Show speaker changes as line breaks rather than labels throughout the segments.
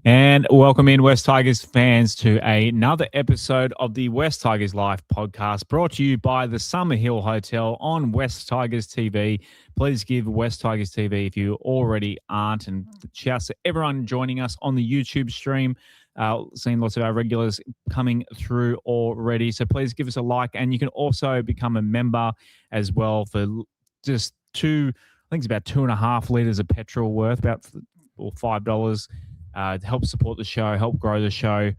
And welcome in, West Tigers fans, to another episode of the West Tigers Live podcast, brought to you by the Summer Hill Hotel on West Tigers TV. Please give West Tigers TV if you already aren't. And shouts to everyone joining us on the YouTube stream. Seeing lots of our regulars coming through already. So please give us a like. And you can also become a member as well for just I think it's about 2.5 litres of petrol worth, or $5. To help support the show, help grow the show.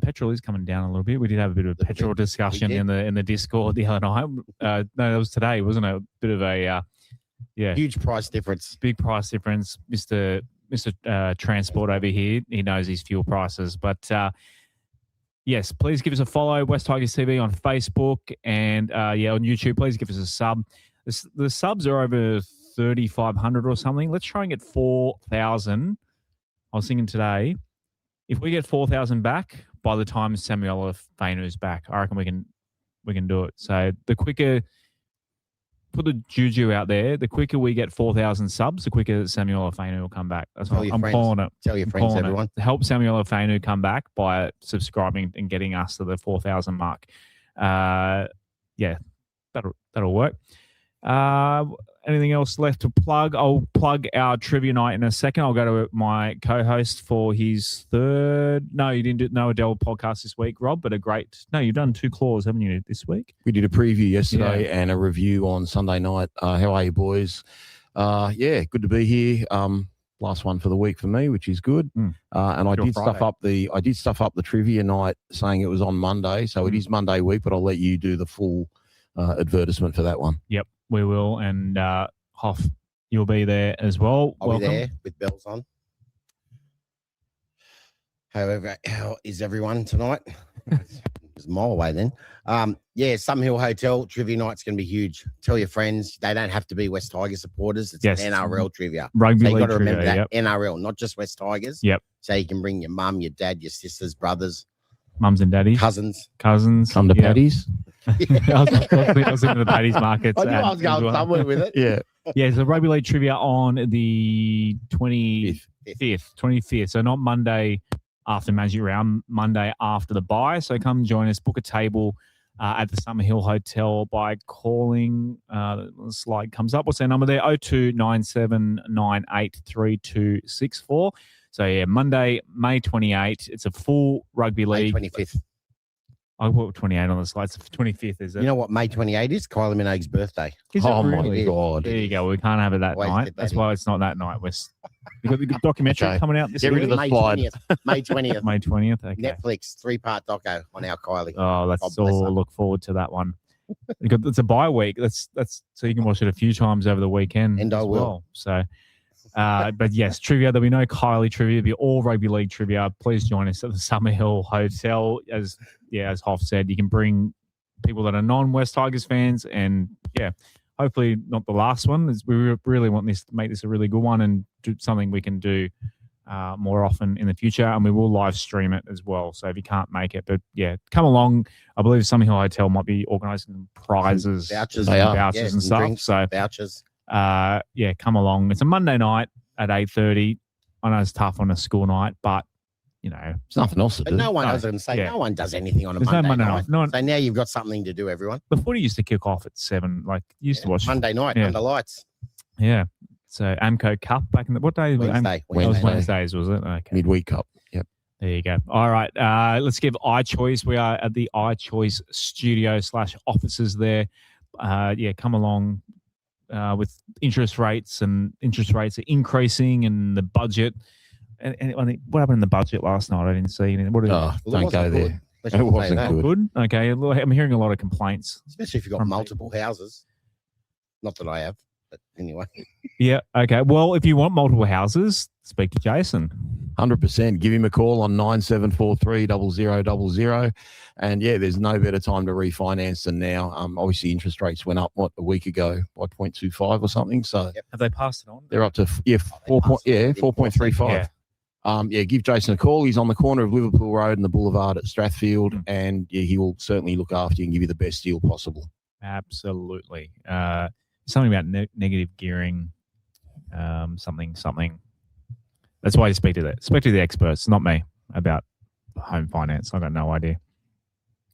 Petrol is coming down a little bit. We did have a bit of a petrol discussion in the Discord the other night. No, that was today, wasn't it? A bit of a
huge price difference.
Big price difference. Mr. Transport over here, he knows his fuel prices. But yes, please give us a follow, West Tigers TV on Facebook and on YouTube. Please give us a sub. The subs are over 3,500 or something. Let's try and get 4,000. I was thinking today, if we get 4,000 back by the time Samuel Fainu's back, I reckon we can do it. So the quicker, put the juju out there, the quicker we get 4,000 subs, the quicker Samuel Fainu will come back. That's what I'm calling it.
Tell your friends, everyone.
Help Samuel Fainu come back by subscribing and getting us to the 4,000 mark. That'll work. Anything else left to plug? I'll plug our trivia night in a second. I'll go to my co-host for his third. No, you didn't do no Adel podcast this week, Rob, but you've done 2 claws, haven't you, this week?
We did a preview yesterday and a review on Sunday night. How are you, boys? Good to be here. Last one for the week for me, which is good. And I did stuff up the trivia night saying it was on Monday, so it is Monday week, but I'll let you do the full advertisement for that one.
Yep. We will, and Hoff, you'll be there as well.
I'll be there with bells on. However, how is everyone tonight? It's a mile away then. Summer Hill Hotel trivia night's going to be huge. Tell your friends. They don't have to be West Tigers supporters. It's NRL trivia.
Rugby
so you
league
got to remember
trivia,
that NRL, not just West Tigers.
Yep.
So you can bring your mum, your dad, your sisters, brothers,
mums and daddies,
cousins.
Come to Paddy's.
I was in the Paddy's markets.
I knew I was going somewhere with it.
Yeah. So rugby league trivia on the 25th. So not Monday after Magic Round, Monday after the bye. So come join us. Book a table at the Summer Hill Hotel by calling. The slide comes up. What's their number there? 0297983264. So Monday, May 28th. It's a full rugby league.
May 25th.
I put 28 on the slide. It's 25th, is it?
You know what May 28 is? Kylie Minogue's birthday.
My God.
There you go. We can't have it that night. That's why it's not that night. We've got the documentary coming out this week.
Get rid of the slide.
May 20th.
May 20th. Okay.
Netflix 3-part doco on our Kylie.
Oh, let's all look forward to that one. It's a bye week. That's so you can watch it a few times over the weekend.
And I will.
Well. So, but yes, trivia. There'll be no Kylie trivia. There'll be all rugby league trivia. Please join us at the Summer Hill Hotel. As Hoff said, you can bring people that are non-West Tigers fans, and hopefully not the last one. We really want to make this a really good one and do something we can do more often in the future, and we will live stream it as well. So if you can't make it, but come along. I believe Summer Hill Hotel might be organising prizes,
vouchers
and stuff.
Drinks,
so
vouchers.
Come along. It's a Monday night at 8:30. I know it's tough on a school night, but
it's nothing else to do.
But no one, I was going to say, no one does anything on a Monday night. So now you've got something to do, everyone.
The footy used to kick off at 7. Like used to watch
Monday night under lights.
Yeah. So Amco Cup back in what day?
Wednesday.
Wednesdays, was it? Okay.
Midweek Cup. Yep.
There you go. All right. Let's give iChoice. We are at the iChoice studio / offices there. Come along. With interest rates are increasing and the budget. And I think what happened in the budget last night? I didn't see anything.
Don't go there. It wasn't
good. Okay, I'm hearing a lot of complaints,
especially if you've got multiple houses. Not that I have, but anyway.
Yeah. Okay. Well, if you want multiple houses, speak to Jason.
100%. Give him a call on 9743 0000. And there's no better time to refinance than now. Obviously, interest rates went up a week ago by 0.25 or something. So
have they passed it on?
They're up to 4.35. Give Jason a call. He's on the corner of Liverpool Road and the Boulevard at Strathfield, and he will certainly look after you and give you the best deal possible.
Absolutely. Something about negative gearing, something. That's why you speak to the experts, not me, about home finance. I got no idea.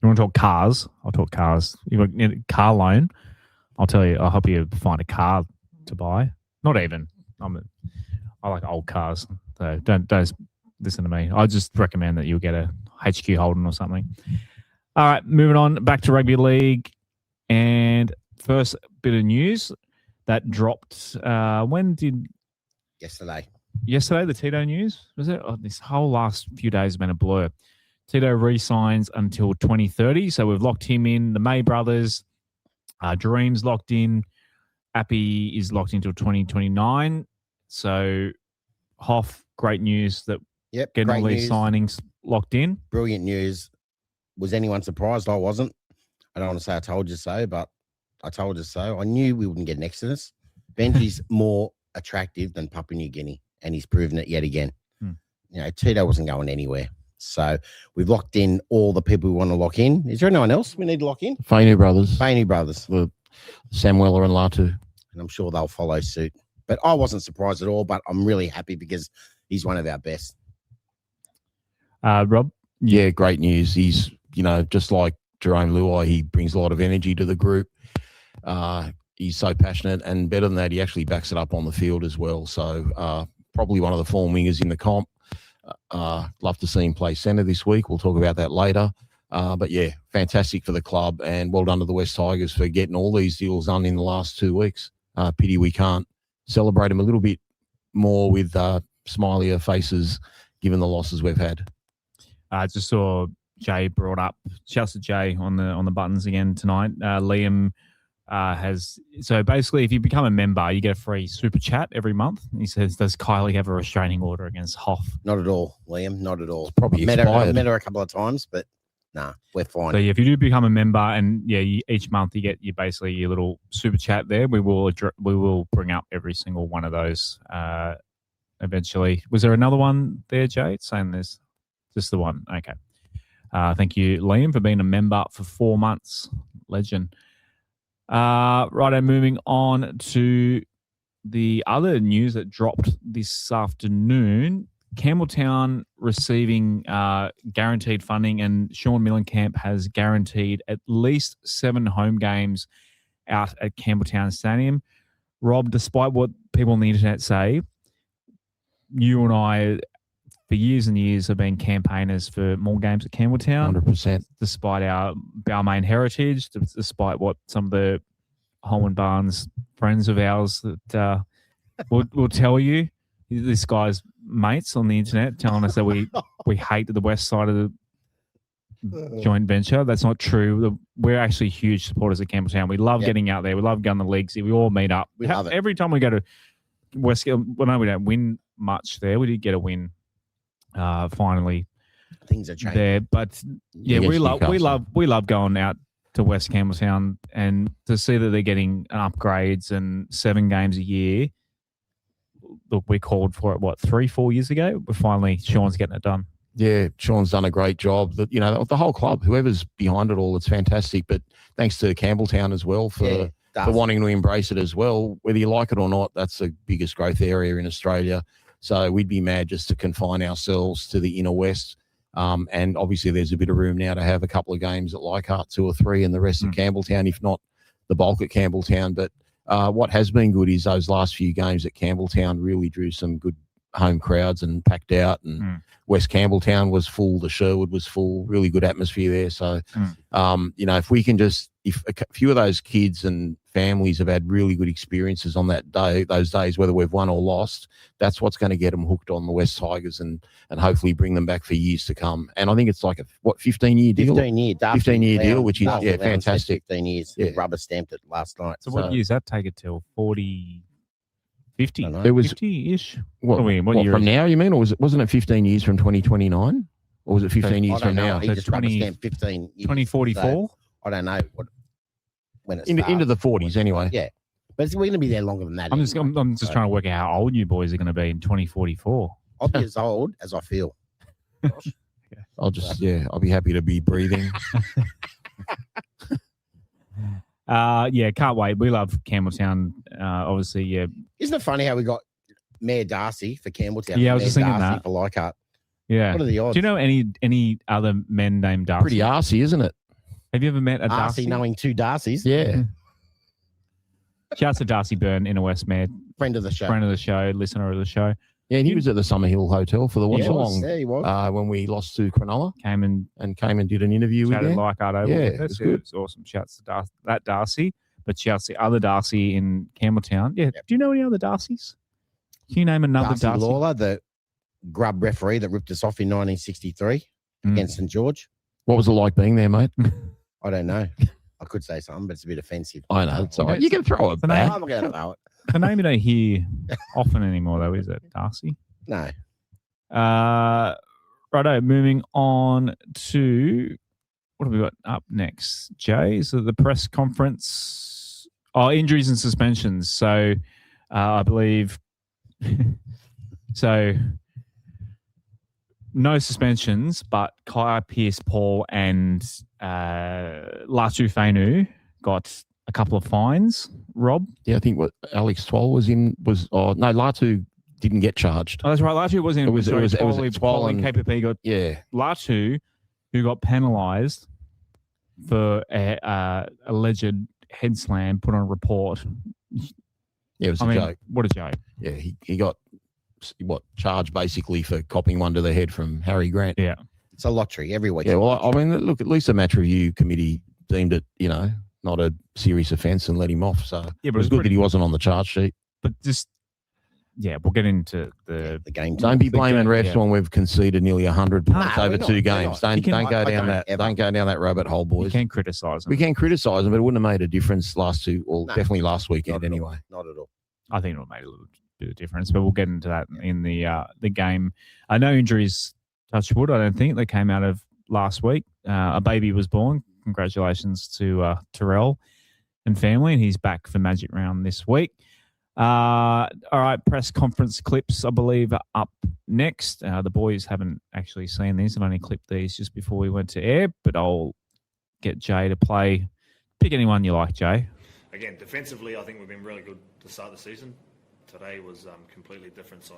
You want to talk cars? I'll talk cars. You need a car loan? I'll tell you. I'll help you find a car to buy. Not even. I like old cars, so don't listen to me. I just recommend that you get a HQ Holden or something. All right, moving on back to rugby league, and first bit of news that dropped. When did
yesterday?
Yesterday, the Tito news was it? Oh, this whole last few days have been a blur. Tito re-signs until 2030, so we've locked him in. The May brothers, Dream's locked in. Appy is locked into 2029. So, Hoff, great news that getting all these signings locked in.
Brilliant news. Was anyone surprised? I wasn't. I don't want to say I told you so, but I told you so. I knew we wouldn't get an exodus. Benji's more attractive than Papua New Guinea, and he's proven it yet again. Tito wasn't going anywhere. So we've locked in all the people we want to lock in. Is there anyone else we need to lock in?
Fainu brothers.
The
Samuela and Latu.
And I'm sure they'll follow suit. But I wasn't surprised at all, but I'm really happy because he's one of our best.
Rob?
Yeah, great news. He's, just like Jerome Luai, he brings a lot of energy to the group. He's so passionate, and better than that, he actually backs it up on the field as well. So probably one of the form wingers in the comp. Love to see him play centre this week. We'll talk about that later. But yeah, fantastic for the club, and well done to the West Tigers for getting all these deals done in the last 2 weeks. Pity we can't celebrate him a little bit more with smilier faces given the losses we've had.
I just saw Jay brought up, shouts to Jay on the buttons again tonight. Liam has, so basically if you become a member, you get a free super chat every month. He says, does Kylie have a restraining order against Hoff?
Not at all, Liam, not at all.
It's probably
met her a couple of times, but nah, we're fine.
So if you do become a member, and each month you get basically your little super chat there, we will bring up every single one of those eventually. Was there another one there, Jay? It's saying there's just the one. Okay. Thank you, Liam, for being a member for 4 months. Legend. Righto, moving on to the other news that dropped this afternoon. Campbelltown receiving guaranteed funding, and Sean Millenkamp has guaranteed at least 7 home games out at Campbelltown Stadium. Rob, despite what people on the internet say, you and I, for years and years, have been campaigners for more games at Campbelltown.
100%.
Despite our Balmain heritage, despite what some of the Holman Barnes friends of ours that will tell you. This guy's mates on the internet telling us that we hate the west side of the joint venture. That's not true. We're actually huge supporters of Campbelltown. We love getting out there. We love going to leagues. We all meet up.
We love it.
Every time we go to West, well, no, we don't win much there. We did get a win finally.
Things are changing
there, but yeah, we love going out to West Campbelltown, and to see that they're getting upgrades and 7 games a year. Look, we called for it, 3-4 years ago? But finally, Sean's getting it done.
Yeah, Sean's done a great job. The whole club, whoever's behind it all, it's fantastic. But thanks to Campbelltown as well for wanting to embrace it as well. Whether you like it or not, that's the biggest growth area in Australia. So we'd be mad just to confine ourselves to the inner west. And obviously there's a bit of room now to have a couple of games at Leichhardt, 2 or 3, and the rest at Campbelltown, if not the bulk at Campbelltown. But what has been good is those last few games at Campbelltown really drew some good home crowds and packed out, and West Campbelltown was full, the Sherwood was full, really good atmosphere there. So, if we can if a few of those kids and families have had really good experiences on those days, whether we've won or lost, that's what's going to get them hooked on the West Tigers and hopefully bring them back for years to come. And I think it's like a 15-year deal? 15-year deal, which is fantastic.
15 years. Yeah. Rubber stamped it last night.
So what years that take it till? 40, 50?
It was
50-ish.
What year from now, you mean? Or wasn't it 15 years from 2029? Or was it 15 years from now?
He just rubber stamped 15 years.
2044?
So I don't know when it's
into the 40s anyway.
Yeah. But we're going to be there longer than that.
I'm just trying to work out how old you boys are going to be in 2044.
I'll be as old as I feel.
I'll be happy to be breathing.
Can't wait. We love Campbelltown. Obviously, yeah.
Isn't it funny how we got Mayor Darcy for Campbelltown.
Yeah, I was
Mayor
just thinking
Darcy
that.
for Leichhardt.
Yeah.
What are the odds?
Do you know any other men named Darcy?
Pretty arsey, isn't it?
Have you ever met a
Darcy
Darcy?
knowing two Darcys.
Yeah.
Shouts to Darcy Byrne, Inner West Mayor.
Friend of the show.
Listener of the show.
Yeah, and he was at the Summerhill Hotel for the watch along.
Yeah, he was.
When we lost to Cronulla.
Came and
did an interview with him.
like Adel.
Yeah,
it was good. It's awesome. Shouts to that Darcy, but shouts to the other Darcy in Campbelltown. Yeah.
Yep.
Do you know any other Darcys? Can you name another Darcy?
Lawler, the grub referee that ripped us off in 1963 against St George.
What was it like being there, mate?
I don't know. I could say something, but it's a bit offensive.
I know. It's all right. You can throw it
The
back.
I'm going to throw it.
The name you don't hear often anymore, though, is it? Darcy?
No.
Righto, moving on to what have we got up next, Jay? So the press conference. Oh, injuries and suspensions. So I believe so no suspensions, but Kai Pearce-Paul and Latu Fainu got a couple of fines. Rob?
Yeah, I think what Alex Twoll was in was Latu didn't get charged.
Oh, that's right. Latu was in.
It was
Twoll and KPP got Latu, who got penalised for alleged head slam, put on a report.
Yeah, it was a joke.
What a joke.
Yeah, he got charged basically for copying one to the head from Harry Grant.
Yeah.
It's a lottery every week.
Yeah, well, I mean, look, at least the match review committee deemed it, not a serious offence and let him off. So it was good that he wasn't on the charge sheet.
But just, we'll get into the
game.
Don't be blaming refs when we've conceded nearly 100 points over 2 games. Don't go down that rabbit hole, boys.
You can't criticise them.
We can criticise them, but it wouldn't have made a difference definitely last weekend anyway.
Not at all.
I think it would have made a little bit of difference, but we'll get into that in the game. No injuries, touch wood, I don't think, that came out of last week. A baby was born. Congratulations to Terrell and family, and he's back for Magic Round this week. All right, press conference clips, I believe, are up next. The boys haven't actually seen these. I've only clipped these just before we went to air, but I'll get Jay to play. Pick anyone you like, Jay.
Again, defensively, I think we've been really good to start the season. Today was completely different side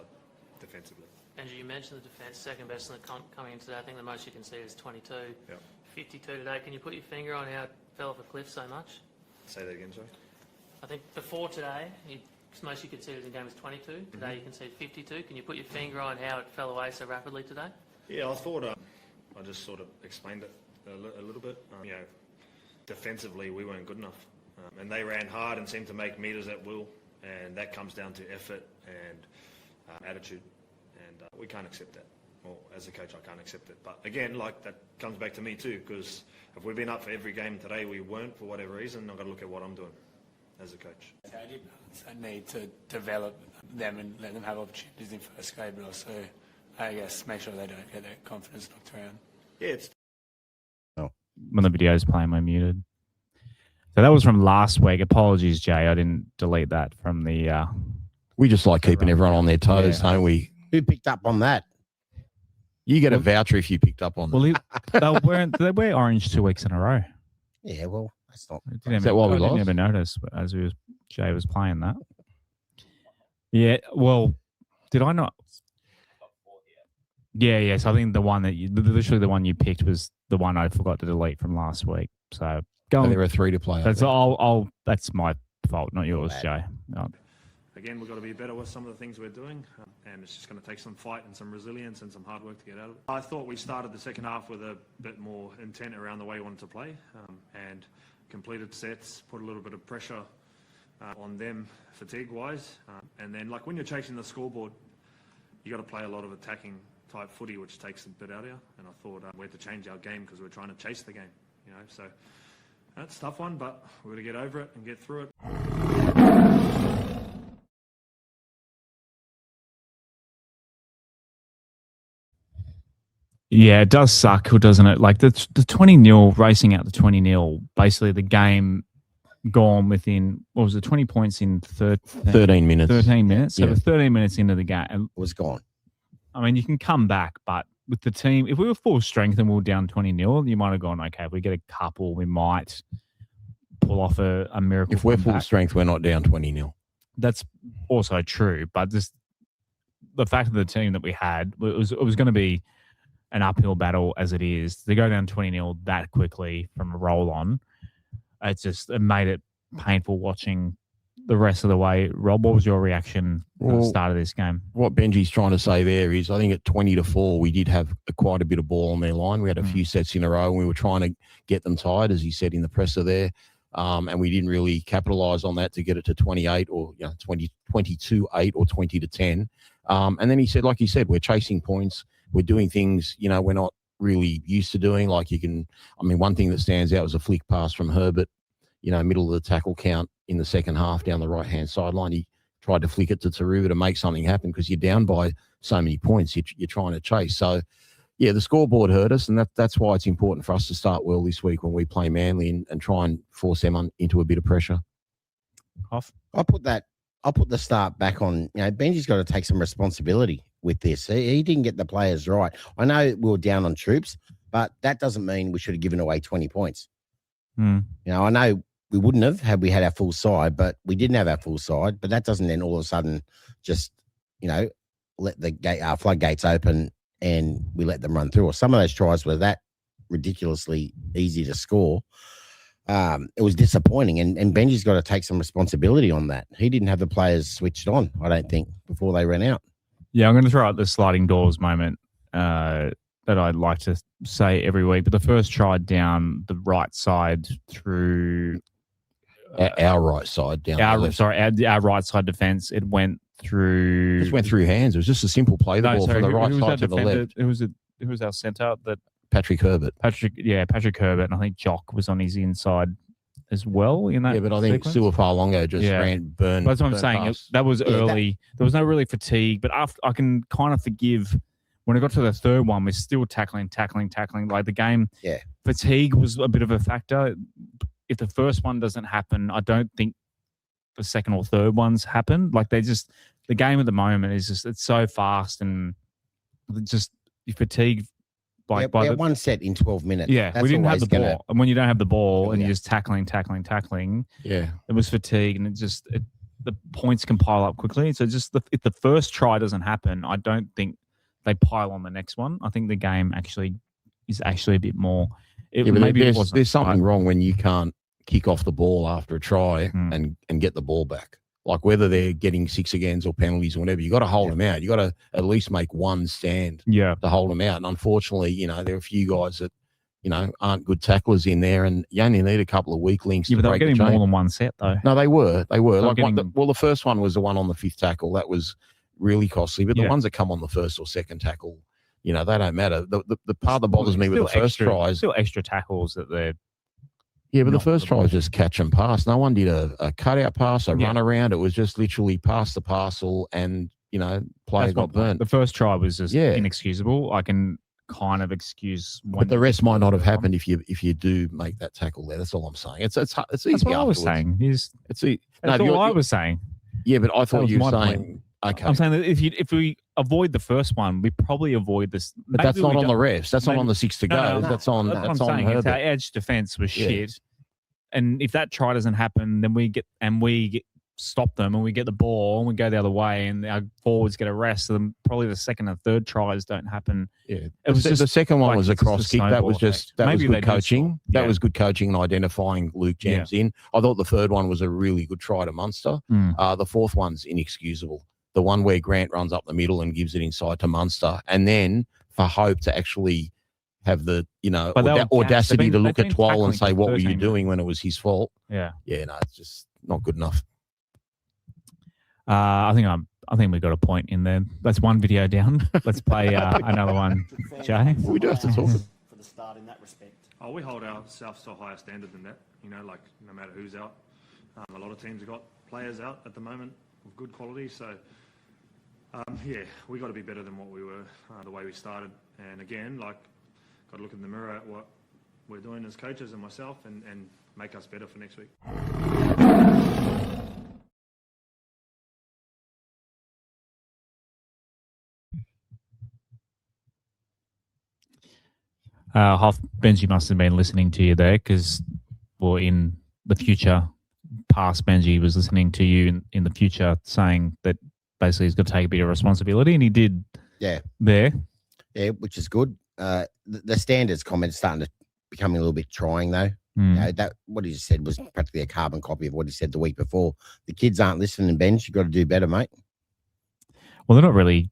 defensively.
Andrew, you mentioned the defence, second best in the coming in today. I think the most you can see is 22.
Yep.
52 today. Can you put your finger on how it fell off a cliff so much?
Say that again, sorry.
I think before today, most you could see was in game was 22. Today you can see 52. Can you put your finger on how it fell away so rapidly today?
Yeah, I thought I just sort of explained it a little bit. Defensively we weren't good enough, and they ran hard and seemed to make meters at will, and that comes down to effort and attitude, and we can't accept that. Well, as a coach, I can't accept it. But again, that comes back to me too, because if we've been up for every game today, we weren't for whatever reason. I've got to look at what I'm doing as a coach.
I need to develop them and let them have opportunities in first grade, but also, I guess, make sure they don't get their confidence knocked around.
Yeah, it's...
When the video's playing, we're muted. So that was from last week. Apologies, Jay. I didn't delete that from the...
We just like keeping everyone on their toes, don't we?
Who picked up on that?
You get a voucher if you picked up on that.
Well, they wear orange 2 weeks in a row.
Yeah, well, that's not...
Is that why we lost?
I didn't even notice as Jay was playing that. Yeah, well, did I not? Yeah. So I think the one that literally the one you picked was the one I forgot to delete from last week. So go on.
There are 3 to play.
That's that's my fault, not yours, Jay. No.
Again, we've got to be better with some of the things we're doing, and it's just going to take some fight and some resilience and some hard work to get out of it. I thought we started the second half with a bit more intent around the way we wanted to play, and completed sets, put a little bit of pressure on them fatigue-wise, and then when you're chasing the scoreboard, you got to play a lot of attacking type footy, which takes a bit out of you. And I thought we had to change our game because we're trying to chase the game, So that's a tough one, but we're going to get over it and get through it.
Yeah, it does suck, doesn't it? Like the 20-0, racing out the 20-0, basically the game gone within, 20 points in
13 minutes.
13 minutes. So
Yeah.
we're 13 minutes into the game.
It was gone.
I mean, you can come back, but with the team, if we were full strength and we were down 20-0, you might have gone, okay, if we get a couple, we might pull off a miracle.
If we're full
comeback.
strength, we're not down 20-0.
That's also true, but just the fact of the team that we had, it was going to be an uphill battle as it is. To go down 20-0 that quickly from a roll on, it made it painful watching the rest of the way. Rob, what was your reaction at the start of this game?
What Benji's trying to say there is, I think at 20-4, we did have quite a bit of ball on their line. We had a few sets in a row, and we were trying to get them tired, as he said in the presser there. And we didn't really capitalise on that to get it to 28 or 22-8 or 20-10. And then he said, like he said, we're chasing points. We're doing things, we're not really used to doing. Like one thing that stands out was a flick pass from Herbert, middle of the tackle count in the second half down the right-hand sideline. He tried to flick it to Taruva to make something happen because you're down by so many points you're trying to chase. So, yeah, the scoreboard hurt us, and that's why it's important for us to start well this week when we play Manly and try and force them into a bit of pressure.
Off.
I'll put the start back on. Benji's got to take some responsibility with this. He didn't get the players right. I know we were down on troops, but that doesn't mean we should have given away 20 points. I know we wouldn't have had we had our full side, but we didn't have our full side. But that doesn't then all of a sudden just, let the floodgates open and we let them run through. Or some of those tries were that ridiculously easy to score. It was disappointing, and Benji's got to take some responsibility on that. He didn't have the players switched on, I don't think, before they ran out.
Yeah, I'm going to throw out the sliding doors moment that I'd like to say every week. But the first try down the right side through
our right side down.
Our right side defence. It went through.
It just went through hands. It was just a simple play. The ball from the right side to the left.
Who was our centre?
Patrick Herbert.
Patrick Herbert, and I think Jock was on his inside as well in that.
Yeah, but I think Suafalongo just burned.
That's what I'm saying. That was early. There was no really fatigue, but after I can kind of forgive. When I got to the third one, we're still tackling. Like the game, fatigue was a bit of a factor. If the first one doesn't happen, I don't think the second or third ones happen. Like the game at the moment is just, it's so fast and just you fatigue.
By one set in 12 minutes.
Yeah, that's we didn't have the ball. And when you don't have the ball and you're just tackling, it was fatigue, and the points can pile up quickly. So just if the first try doesn't happen, I don't think they pile on the next one. I think the game is a bit more.
There's something wrong when you can't kick off the ball after a try and get the ball back. Like whether they're getting 6 agains or penalties or whatever, you got to hold them out. You got to at least make one stand to hold them out. And unfortunately, there are a few guys that, aren't good tacklers in there, and you only need a couple of weak links to break the chain.
They're getting more than one set though.
No, they were. The first one was the one on the 5th tackle. That was really costly. But the ones that come on the first or second tackle, they don't matter. The part that bothers me with the first tries,
still extra tackles that they're.
Yeah, but the first try was just catch and pass. No one did a cutout pass, a run around. It was just literally pass the parcel and, player got burnt.
The first try was just inexcusable. I can kind of excuse.
But the rest might not have happened if you do make that tackle there. That's all I'm saying. It's easy.
That's what I was saying. That's all I was saying.
Yeah, but I thought you were saying. Okay.
I'm saying that if we avoid the first one, we probably avoid this.
But that's not on the refs. That's not on the 6 to go. That's on. That's on Herbert.
Our edge defense was shit, and if that try doesn't happen, then we stop them and we get the ball and we go the other way, and our forwards get a rest. So then probably the second and third tries don't happen.
Yeah, it was the second one was a cross kick. That was just was good coaching. That was good coaching and identifying Luke Jams in. I thought the third one was a really good try to Munster. The fourth one's inexcusable. The one where Grant runs up the middle and gives it inside to Munster, and then for Hope to actually have the audacity to look at Twal and say, "What were you doing?" when it was his fault. No, it's just not good enough.
I think we got a point in there. That's one video down. Let's play another one, Jay.
We do have to talk
for the start in that respect.
Oh, we hold ourselves to a higher standard than that. Like no matter who's out, a lot of teams have got players out at the moment of good quality. So. We got to be better than what we were the way we started. And again, got to look in the mirror at what we're doing as coaches and myself and make us better for next week.
Benji must have been listening to you there because, in the future, past Benji was listening to you in the future saying that basically he's got to take a bit of responsibility, and he did.
Yeah,
there.
Yeah, which is good. The standards comments starting to becoming a little bit trying though. That what he just said was practically a carbon copy of what he said the week before. The kids aren't listening, Ben. You've got to do better, mate.
Well, they're not really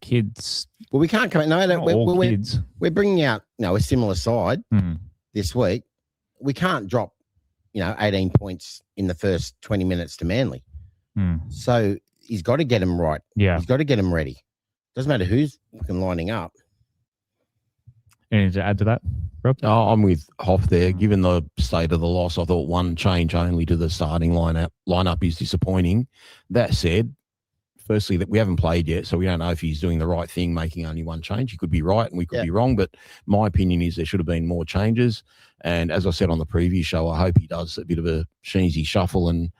kids.
Well, we can't come. No,
kids.
We're bringing out a similar side this week. We can't drop 18 points in the first 20 minutes to Manly. So he's got to get them right.
Yeah,
he's got to get them ready. Doesn't matter who's fucking lining up.
Anything to add to that, Rob?
Oh, I'm with Hoff there. Given the state of the loss, I thought one change only to the starting lineup is disappointing. That said, firstly, that we haven't played yet, so we don't know if he's doing the right thing, making only one change. He could be right and we could be wrong, but my opinion is there should have been more changes. And as I said on the previous show, I hope he does a bit of a sheensy shuffle and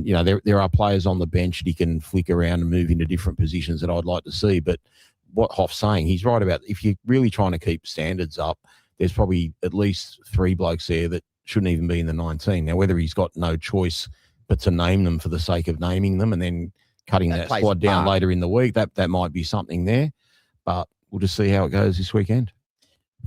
there are players on the bench that he can flick around and move into different positions that I'd like to see. But what Hoff's saying, he's right about if you're really trying to keep standards up, there's probably at least 3 blokes there that shouldn't even be in the 19. Now, whether he's got no choice but to name them for the sake of naming them and then cutting that squad down later in the week, that might be something there. But we'll just see how it goes this weekend.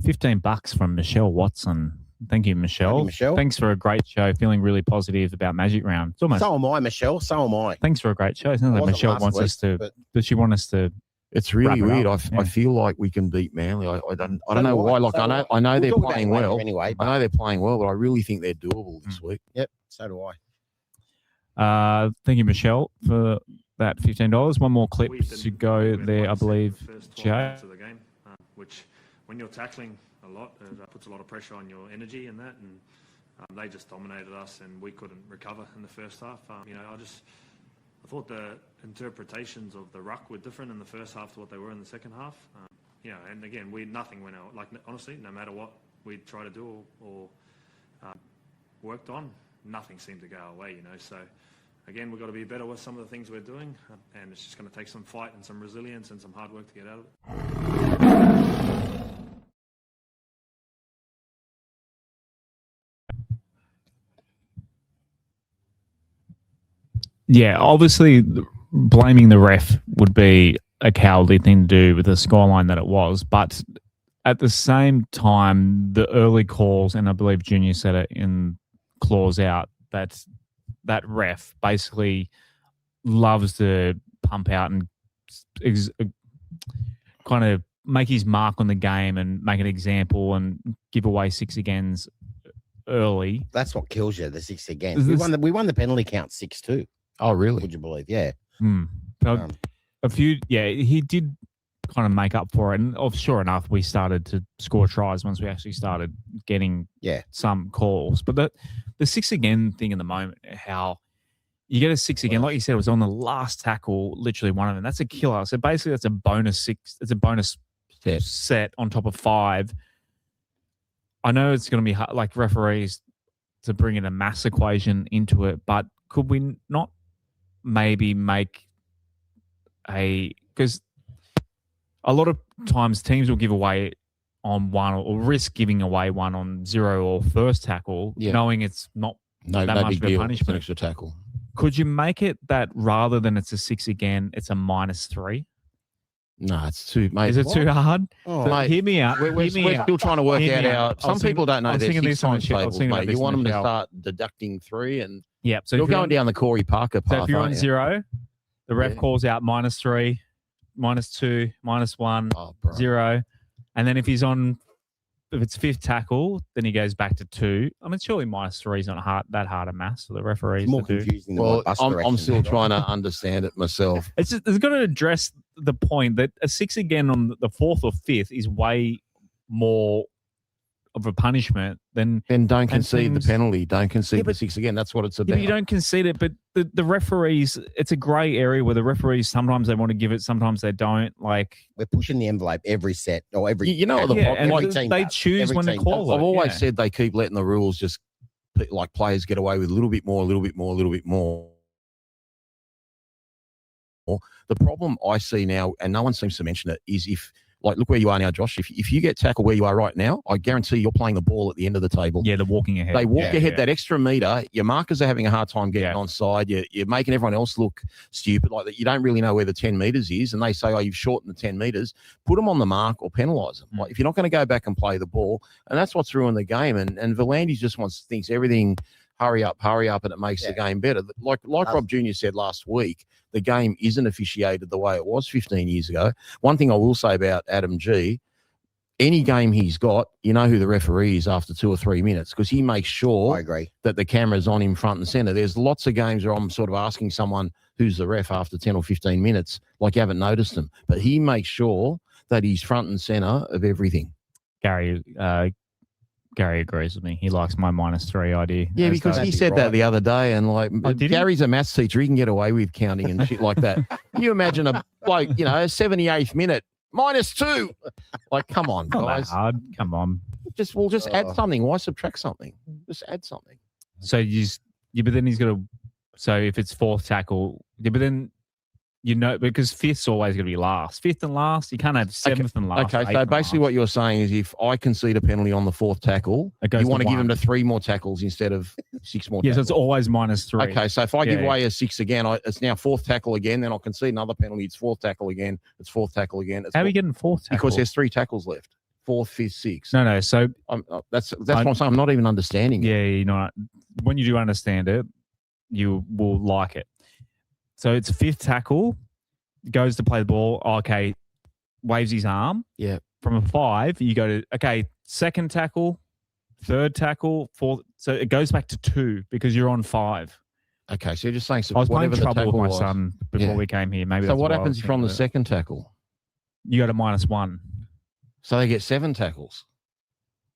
$15 from Michelle Watson. Thank you, Michelle.
Michelle.
Thanks for a great show. Feeling really positive about Magic Round.
So am I, Michelle. So am I.
Thanks for a great show. It sounds like Michelle wants us to. Does she want us to?
It's really weird. I feel like we can beat Manly. I don't know why. Like I know they're playing well.
Anyway,
I know they're playing well, but I really think they're doable this week.
Yep. So do I.
Thank you, Michelle, for that $15. One more clip to go there, I believe. Jay.
To the game, which when you're tackling a lot, that puts a lot of pressure on your energy and that, and they just dominated us, and we couldn't recover in the first half. I thought the interpretations of the ruck were different in the first half to what they were in the second half. And again, nothing went out. Like honestly, no matter what we tried to do or worked on, nothing seemed to go our way. So again, we've got to be better with some of the things we're doing, and it's just going to take some fight and some resilience and some hard work to get out of it.
Yeah, obviously blaming the ref would be a cowardly thing to do with the scoreline that it was, but at the same time, the early calls, and I believe Junior said it in clause out, that ref basically loves to pump out and kind of make his mark on the game and make an example and give away 6 agains early.
That's what kills you, the 6 agains. We won the penalty count 6-2.
Oh, really?
Would you believe? Yeah.
He did kind of make up for it. And sure enough, we started to score tries once we actually started getting some calls. But the 6 again thing in the moment, how you get a 6 again, like you said, it was on the last tackle, literally one of them. That's a killer. So basically that's a bonus 6. It's a bonus set on top of 5. I know it's going to be hard, like referees to bring in a mass equation into it, but could we not maybe make because a lot of times teams will give away on one or risk giving away one on 0 or first tackle, knowing it's not that much of a punishment.
It's an extra tackle.
Could you make it that rather than it's a 6 again, it's a -3?
No, it's too, mate.
Is it too hard?
Oh, mate,
hear me out.
We're still trying to work out. Some people don't know their 6 times tables, mate. You want them to start deducting 3 and
so
you're going down the Corey Parker path.
So if you're on 0, the ref calls out -3, -2, -1, 0. And then if it's 5th tackle, then he goes back to 2. I mean, surely -3 is not that hard a mass for the referees.
It's more confusing than
well, I'm still trying to understand it myself.
It's got to address the point that a 6 again on the 4th or 5th is way more of a punishment than
don't concede the penalty. Don't concede the 6 again. That's what it's about.
Yeah, you don't concede it, but the referees, it's a grey area where the referees sometimes they want to give it, sometimes they don't. Like
we're pushing the envelope every set or every.
What the problem?
They choose when to call it.
I've always said they keep letting the rules just like players get away with a little bit more. The problem I see now, and no one seems to mention it, is if Like, look where you are now, Josh. If you get tackled where you are right now, I guarantee you're playing the ball at the end of the table.
Yeah, they're walking ahead.
They walk ahead that extra metre. Your markers are having a hard time getting onside. You're making everyone else look stupid. Like that, you don't really know where the 10 metres is, and they say, "Oh, you've shortened the 10 metres." Put them on the mark or penalise them. Like if you're not going to go back and play the ball, and that's what's ruined the game. And Volandis just thinks everything. Hurry up, and it makes the game better. Like Rob Jr. said last week, the game isn't officiated the way it was 15 years ago. One thing I will say about Adam G, any game he's got, you know who the referee is after 2 or 3 minutes because he makes sure
I agree.
that the camera's on him front and centre. There's lots of games where I'm sort of asking someone who's the ref after 10 or 15 minutes, like you haven't noticed them. But he makes sure that he's front and centre of everything.
Gary agrees with me. He likes my -3 idea.
Yeah, because he said that the other day, and like Gary's a maths teacher, he can get away with counting and shit like that. Can you imagine a 78th minute -2? Like, come on, guys.
Hard. Come on.
We'll just add something. Why subtract something? Just add something.
So but then he's got to. So if it's fourth tackle, but then. Because fifth's always going to be last. Fifth and last, you can't have seventh and last.
Okay, so basically what you're saying is if I concede a penalty on the fourth tackle, you want to give him 3 more tackles instead of 6 more tackles.
Yes, it's always -3.
Okay, so if I give away a 6 again, it's now fourth tackle again, then I'll concede another penalty. It's fourth tackle again. It's fourth tackle again.
How are we getting fourth tackle?
Because there's 3 tackles left. 4th, 5th, 6th.
No. So
that's what I'm saying. I'm not even understanding it.
Yeah, when you do understand it, you will like it. So it's 5th tackle. Goes to play the ball. Okay, waves his arm.
Yeah.
From a 5, you go to 2nd tackle, 3rd tackle, 4th. So it goes back to 2 because you're on 5.
Okay, so you're just saying. So
I was playing trouble with my son before we came here. Maybe.
So what happens if you're on the 2nd tackle?
You go to -1.
So they get 7 tackles.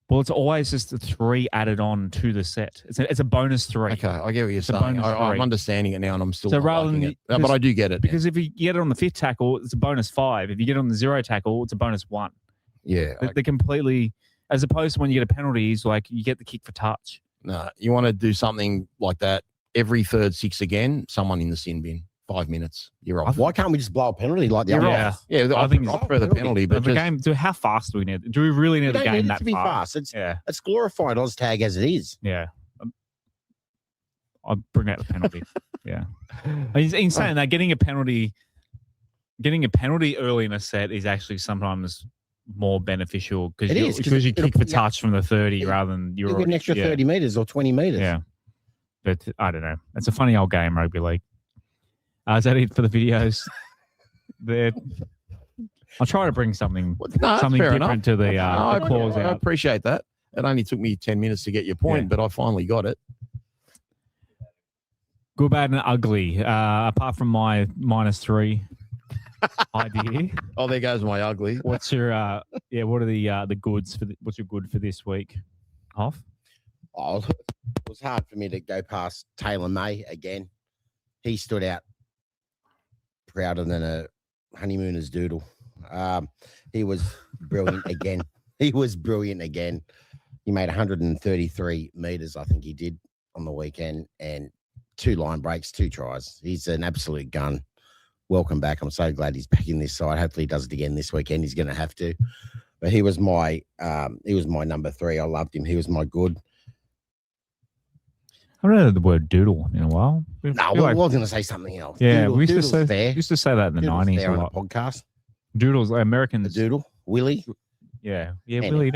Well, it's always just the 3 added on to the set. It's a bonus 3.
Okay, I get what you're saying. I'm understanding it now, and I'm still not liking it. But I do get it.
Because if you get it on the 5th tackle, it's a bonus 5. If you get it on the 0 tackle, it's a bonus 1.
Yeah.
They're completely, as opposed to when you get a penalty, it's like you get the kick for touch.
No, you want to do something like that every 3rd 6 again, someone in the sin bin. 5 minutes, you're off.
Why can't we just blow a penalty like the other?
Yeah, I think it's further penalty. But
the game, how fast do we need? Do we really need the game that
to be fast?
It's
glorified Oztag as it is.
Yeah, I'll bring out the penalty. Yeah, in saying that, getting a penalty early in a set is actually sometimes more beneficial because you kick for touch from the 30 rather than
you get an extra 30 meters or 20 meters.
Yeah, but I don't know. It's a funny old game, rugby league. Is that it for the videos? I'll try to bring something different to the clause out.
I appreciate that. It only took me 10 minutes to get your point, but I finally got it.
Good, bad, and ugly. Apart from my -3 idea.
Oh, there goes my ugly.
What's your what are the goods what's your good for this week? Off?
Oh, it was hard for me to go past Taylor May again. He stood out prouder than a honeymooner's doodle. He was brilliant again. He made 133 meters, I think he did, on the weekend, and 2 line breaks, 2 tries. He's an absolute gun. Welcome back. I'm so glad he's back in this side. Hopefully he does it again this weekend. He's going to have to. But he was my number 3. I loved him. He was my good.
I haven't heard the word doodle in a while.
No, I was going to say something else.
Yeah,
doodle,
we used to say that in the 90s.
There on the podcast.
Doodles, Americans.
The doodle, Willie.
Yeah, Willie.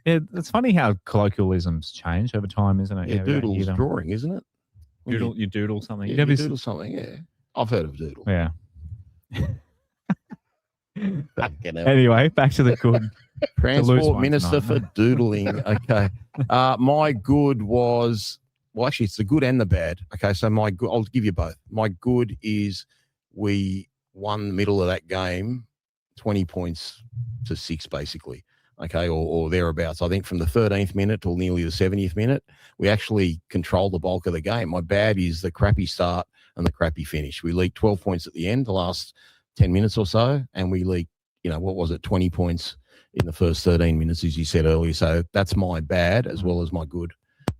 It's funny how colloquialisms change over time, isn't it?
Yeah, doodle's drawing, isn't it?
You doodle something.
Yeah, you doodle something. Yeah, I've heard of doodle.
Yeah. Anyway, back to the good.
Transport Minister for doodling. Okay. My good was, well, actually, it's the good and the bad. Okay, so my good, I'll give you both. My good is we won the middle of that game 20 points to 6, basically. Okay, or thereabouts. I think from the 13th minute till nearly the 70th minute, we actually controlled the bulk of the game. My bad is the crappy start and the crappy finish. We leaked 12 points at the end, the last 10 minutes or so, and we leaked, 20 points in the first 13 minutes, as you said earlier. So that's my bad as well as my good.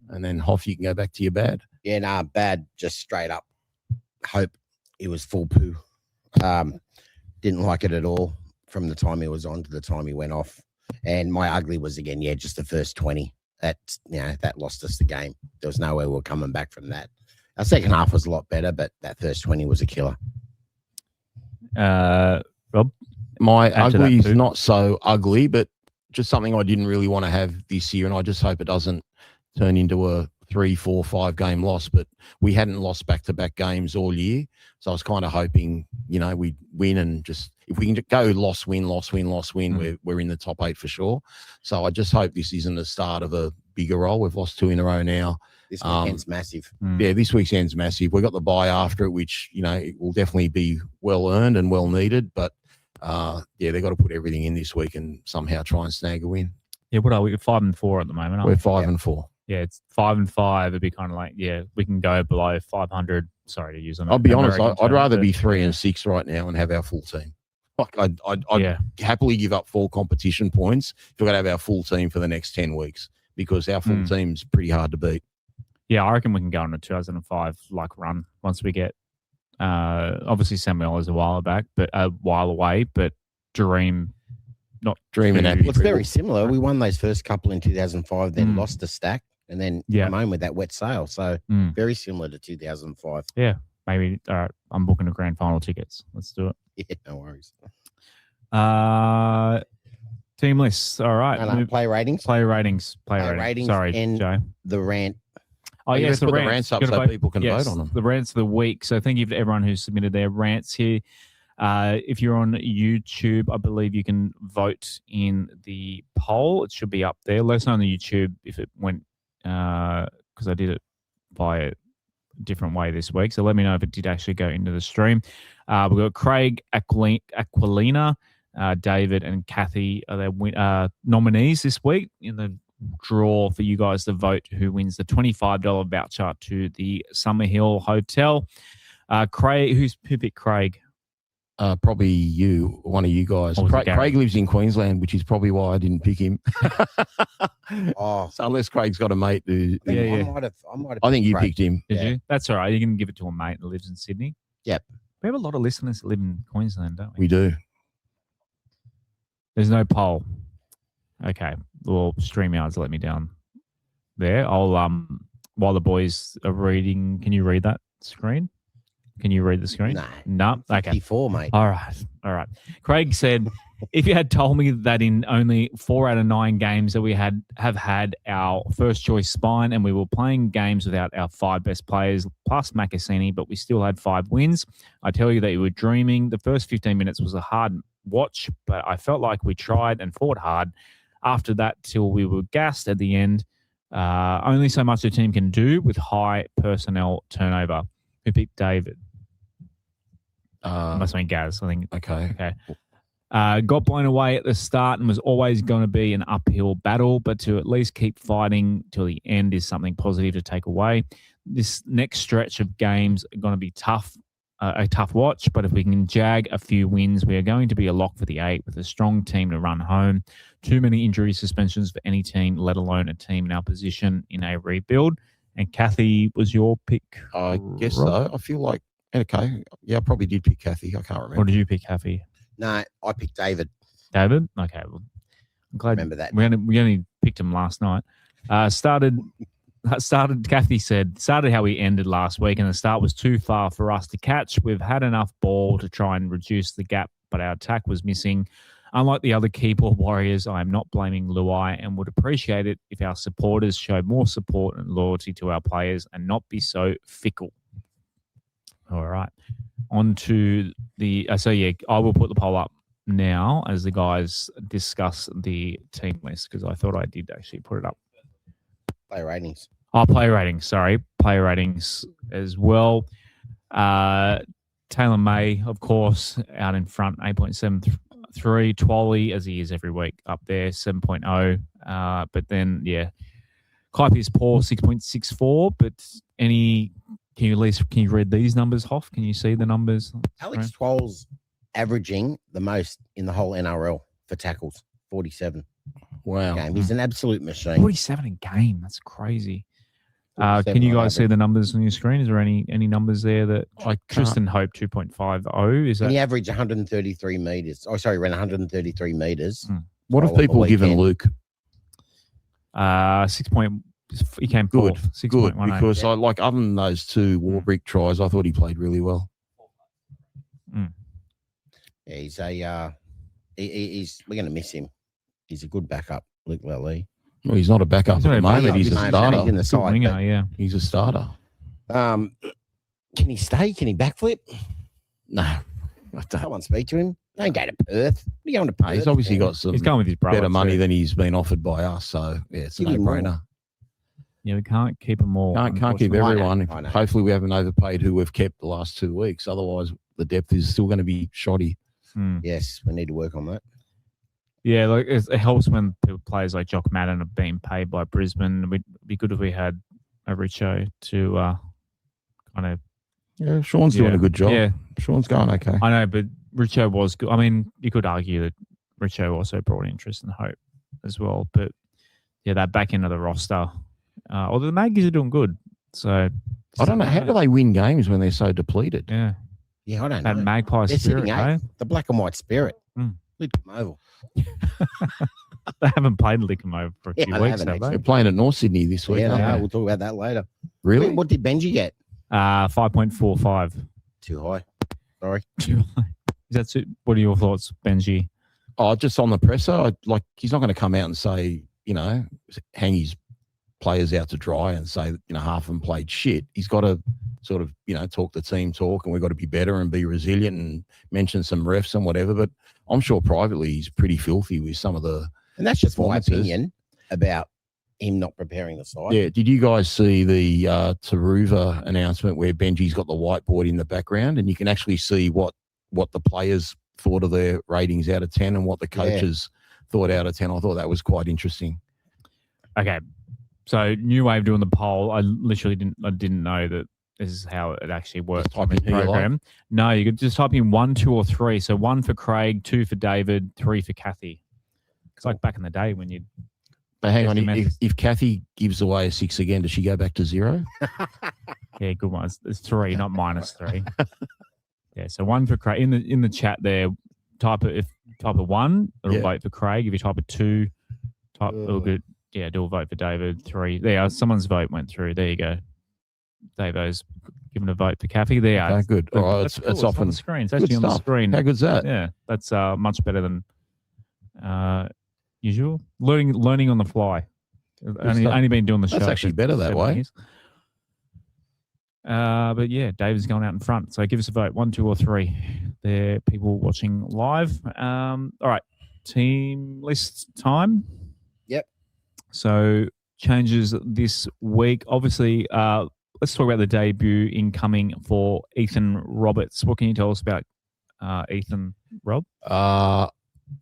And then, Hoff, you can go back to your bad.
Yeah, bad, just straight up. Hope it was full poo. Didn't like it at all. from the time he was on to the time he went off. And my ugly was again, just the first 20. That lost us the game. There was no way we were coming back from that. Our second half was a lot better, but that first 20 was a killer.
Rob?
My ugly is not so ugly, but just something I didn't really want to have this year, and I just hope it doesn't turn into a 3, 4, 5 game loss. But we hadn't lost back-to-back games all year, so I was kind of hoping, we'd win and just if we can go loss, win, we're in the top 8 for sure. So I just hope this isn't the start of a bigger roll. We've lost 2 in a row now.
This weekend's massive.
Yeah, this weekend's massive. We've got the bye after it, which, it will definitely be well-earned and well-needed. But, they've got to put everything in this week and somehow try and snag a win.
Yeah, what are we? 5-4 at the moment, aren't we?
We're 5-4.
Yeah, it's 5-5. It'd be kind of like, we can go below 500. Sorry to use them.
I'll be honest, I'd rather be 3-6 right now and have our full team. Like I'd happily give up 4 competition points if we're going to have our full team for the next 10 weeks because our full team's pretty hard to beat.
Yeah, I reckon we can go on a 2005 run once we get. Obviously, Samuel is a while away, but Dream
and happy.
Well, it's very similar. We won those first couple in 2005, then lost a stack, and then come home with that wet sail. So very similar to 2005.
Yeah, maybe. All right, I'm booking the grand final tickets. Let's do it.
Yeah, no worries.
Team lists. All right.
Play ratings.
Play ratings. Sorry,
and
Joe.
The rant.
Oh, yes,
the rants up so people can vote on them.
The rants of the week. So thank you to everyone who submitted their rants here. If you're on YouTube, I believe you can vote in the poll. It should be up there. Let us know on the YouTube if it went, because I did it by a different way this week. So let me know if it did actually go into the stream. We've got Craig, Aquilina, David, and Kathy are their nominees this week in the draw for you guys to vote who wins the $25 voucher to the Summerhill Hotel. Craig, who picked Craig?
Probably you, one of you guys. Craig lives in Queensland, which is probably why I didn't pick him. So unless Craig's got a mate who... I think you picked him.
Did you? That's all right. You can give it to a mate that lives in Sydney.
Yep.
We have a lot of listeners that live in Queensland, don't we?
We do.
There's no poll. Okay. Well, StreamYard's let me down there. I'll while the boys are reading, can you read that screen? Can you read the screen? No. Okay.
54, mate.
All right. Craig said, if you had told me that in only 4 out of 9 games that we have had our first choice spine and we were playing games without our 5 best players plus Macassini, but we still had 5 wins, I tell you that you were dreaming. The first 15 minutes was a hard watch, but I felt like we tried and fought hard. After that, till we were gassed at the end. Only so much the team can do with high personnel turnover. Who picked David? Must have been Gaz, I think.
Okay.
Got blown away at the start and was always going to be an uphill battle, but to at least keep fighting till the end is something positive to take away. This next stretch of games are going to be tough, a tough watch, but if we can jag a few wins, we are going to be a lock for the 8 with a strong team to run home. Too many injury suspensions for any team, let alone a team in our position in a rebuild. And Kathy was your pick.
I guess so. I feel like, okay. Yeah, I probably did pick Kathy. I can't remember.
Or did you pick Kathy?
No, I picked David.
David? Okay. Well, I'm glad.
Remember that.
We only picked him last night. Kathy said, started how we ended last week, and the start was too far for us to catch. We've had enough ball to try and reduce the gap, but our attack was missing. Unlike the other keyboard warriors, I am not blaming Luai and would appreciate it if our supporters showed more support and loyalty to our players and not be so fickle. All right. On to the... I will put the poll up now as the guys discuss the team list because I thought I did actually put it up.
Player ratings.
Player ratings, sorry. Player ratings as well. Taylor May, of course, out in front, 8.73. Twally, as he is every week, up there, 7.0. But then, Kaipi is poor, 6.64. But can you read these numbers, Hoff? Can you see the numbers?
Alex Twall's averaging the most in the whole NRL for tackles, 47.
Wow.
Game. He's an absolute machine.
47 a game. That's crazy. Can you guys see the numbers on your screen? Is there any numbers there that Tristan Hope 2.50? Is that?
And he averaged 133 meters. Oh, sorry, ran 133 meters.
What have people given Luke?
6 point. He came
good.
4th,
good because I like other than those 2 Warbrick tries, I thought he played really well.
Yeah, he's we're going to miss him. He's a good backup, Luke Lally.
Well, he's not a backup at the moment. He's a starter.
He's in the side,
winger, yeah.
He's a starter.
Can he stay? Can he backflip?
No.
Come on, speak to him. Don't go to Perth. What are you going to Perth?
He's obviously got some
he's going with his brother
better money
too.
than he's been offered by us. So, yeah, it's a no-brainer.
Yeah, we can't keep them all.
Can't keep everyone.
I know.
Hopefully we haven't overpaid who we've kept the last 2 weeks. Otherwise, the depth is still going to be shoddy.
Yes, we need to work on that.
Yeah, like it helps when players like Jock Madden are being paid by Brisbane. It'd be good if we had a Richo to kind of.
Yeah, Sean's doing a good job.
Yeah,
Sean's going okay.
I know, but Richo was good. I mean, you could argue that Richo also brought interest and hope as well. But yeah, that back end of the roster. Although the Maggies are doing good. So
I don't know. How do they win games when they're so depleted?
Yeah.
Yeah, I don't
know. That Magpie
they're
spirit, eh?
The black and white spirit. Lick them over.
They haven't played Lick them over for a few weeks, have they?
They're playing at North Sydney this week.
Yeah, we'll talk about that later.
Really?
What did Benji get?
5.45.
Too high. Sorry.
Too high. What are your thoughts, Benji?
Oh, just on the presser, he's not going to come out and say, hang his players out to dry and say, half of them played shit. He's got to sort of, talk the team talk, and we've got to be better and be resilient and mention some refs and whatever. But I'm sure privately he's pretty filthy with some of the.
And that's just my opinion about him not preparing the side.
Yeah. Did you guys see the Taruva announcement where Benji's got the whiteboard in the background and you can actually see what the players thought of their ratings out of 10 and what the coaches thought out of 10? I thought that was quite interesting.
Okay. So new way of doing the poll. I literally didn't know that this is how it actually works on the program. No, you could just type in 1, 2, or 3. So 1 for Craig, 2 for David, 3 for Kathy. It's like back in the day when you'd.
But hang on, if Kathy gives away a 6 again, does she go back to 0?
Yeah, good one. It's 3, not -3. Yeah, so 1 for Craig. In the chat there, type a 1, it'll vote for Craig. If you type a 2, it'll go. Yeah, do a vote for David. 3. There, someone's vote went through. There you go. Davo's given a vote for Kathy. There.
Okay, good. All right,
it's
cool.
off on the screen. It's actually on the screen.
How good's that?
Yeah, that's much better than usual. Learning on the fly. Only been doing the show.
That's actually better that way.
Years. But yeah, David's going out in front. So give us a vote. 1, 2, or 3. There, people watching live. All right, team list time.
Yep.
So changes this week. Obviously, let's talk about the debut incoming for Ethan Roberts. What can you tell us about Ethan, Rob?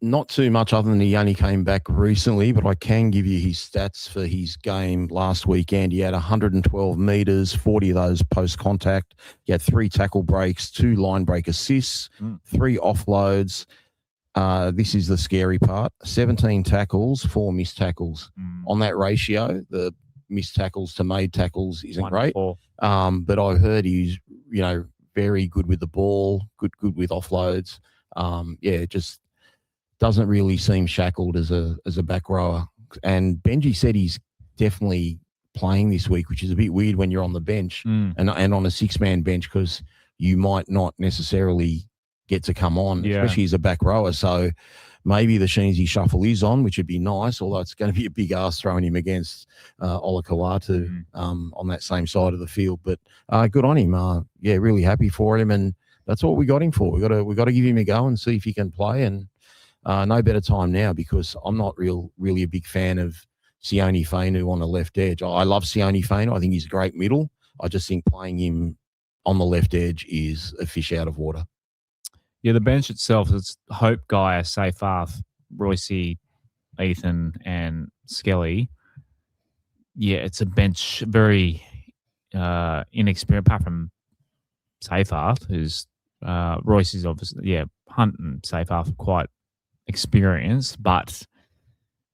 Not too much other than he only came back recently, but I can give you his stats for his game last weekend. He had 112 metres, 40 of those post-contact. He had 3 tackle breaks, 2 line break assists, 3 offloads. This is the scary part. 17 tackles, 4 missed tackles. On that ratio, the missed tackles to made tackles isn't great. But I heard he's, very good with the ball, good with offloads. Just doesn't really seem shackled as a back rower. And Benji said he's definitely playing this week, which is a bit weird when you're on the bench and on a 6-man bench, because you might not necessarily get to come on, especially as a back rower. So maybe the Sheensy shuffle is on, which would be nice, although it's going to be a big ask throwing him against Ola Kawatu on that same side of the field. But good on him. Really happy for him, and that's what we got him for. We got to give him a go and see if he can play. And no better time now, because I'm not really a big fan of Sione Fainu on the left edge. I love Sione Fainu. I think he's a great middle. I just think playing him on the left edge is a fish out of water.
Yeah, the bench itself, it's Hope, Gaia, Seyfarth, Royce, Ethan, and Skelly. Yeah, it's a bench very inexperienced, apart from Seyfarth, who's Royce is obviously, Hunt and Seyfarth are quite experienced, but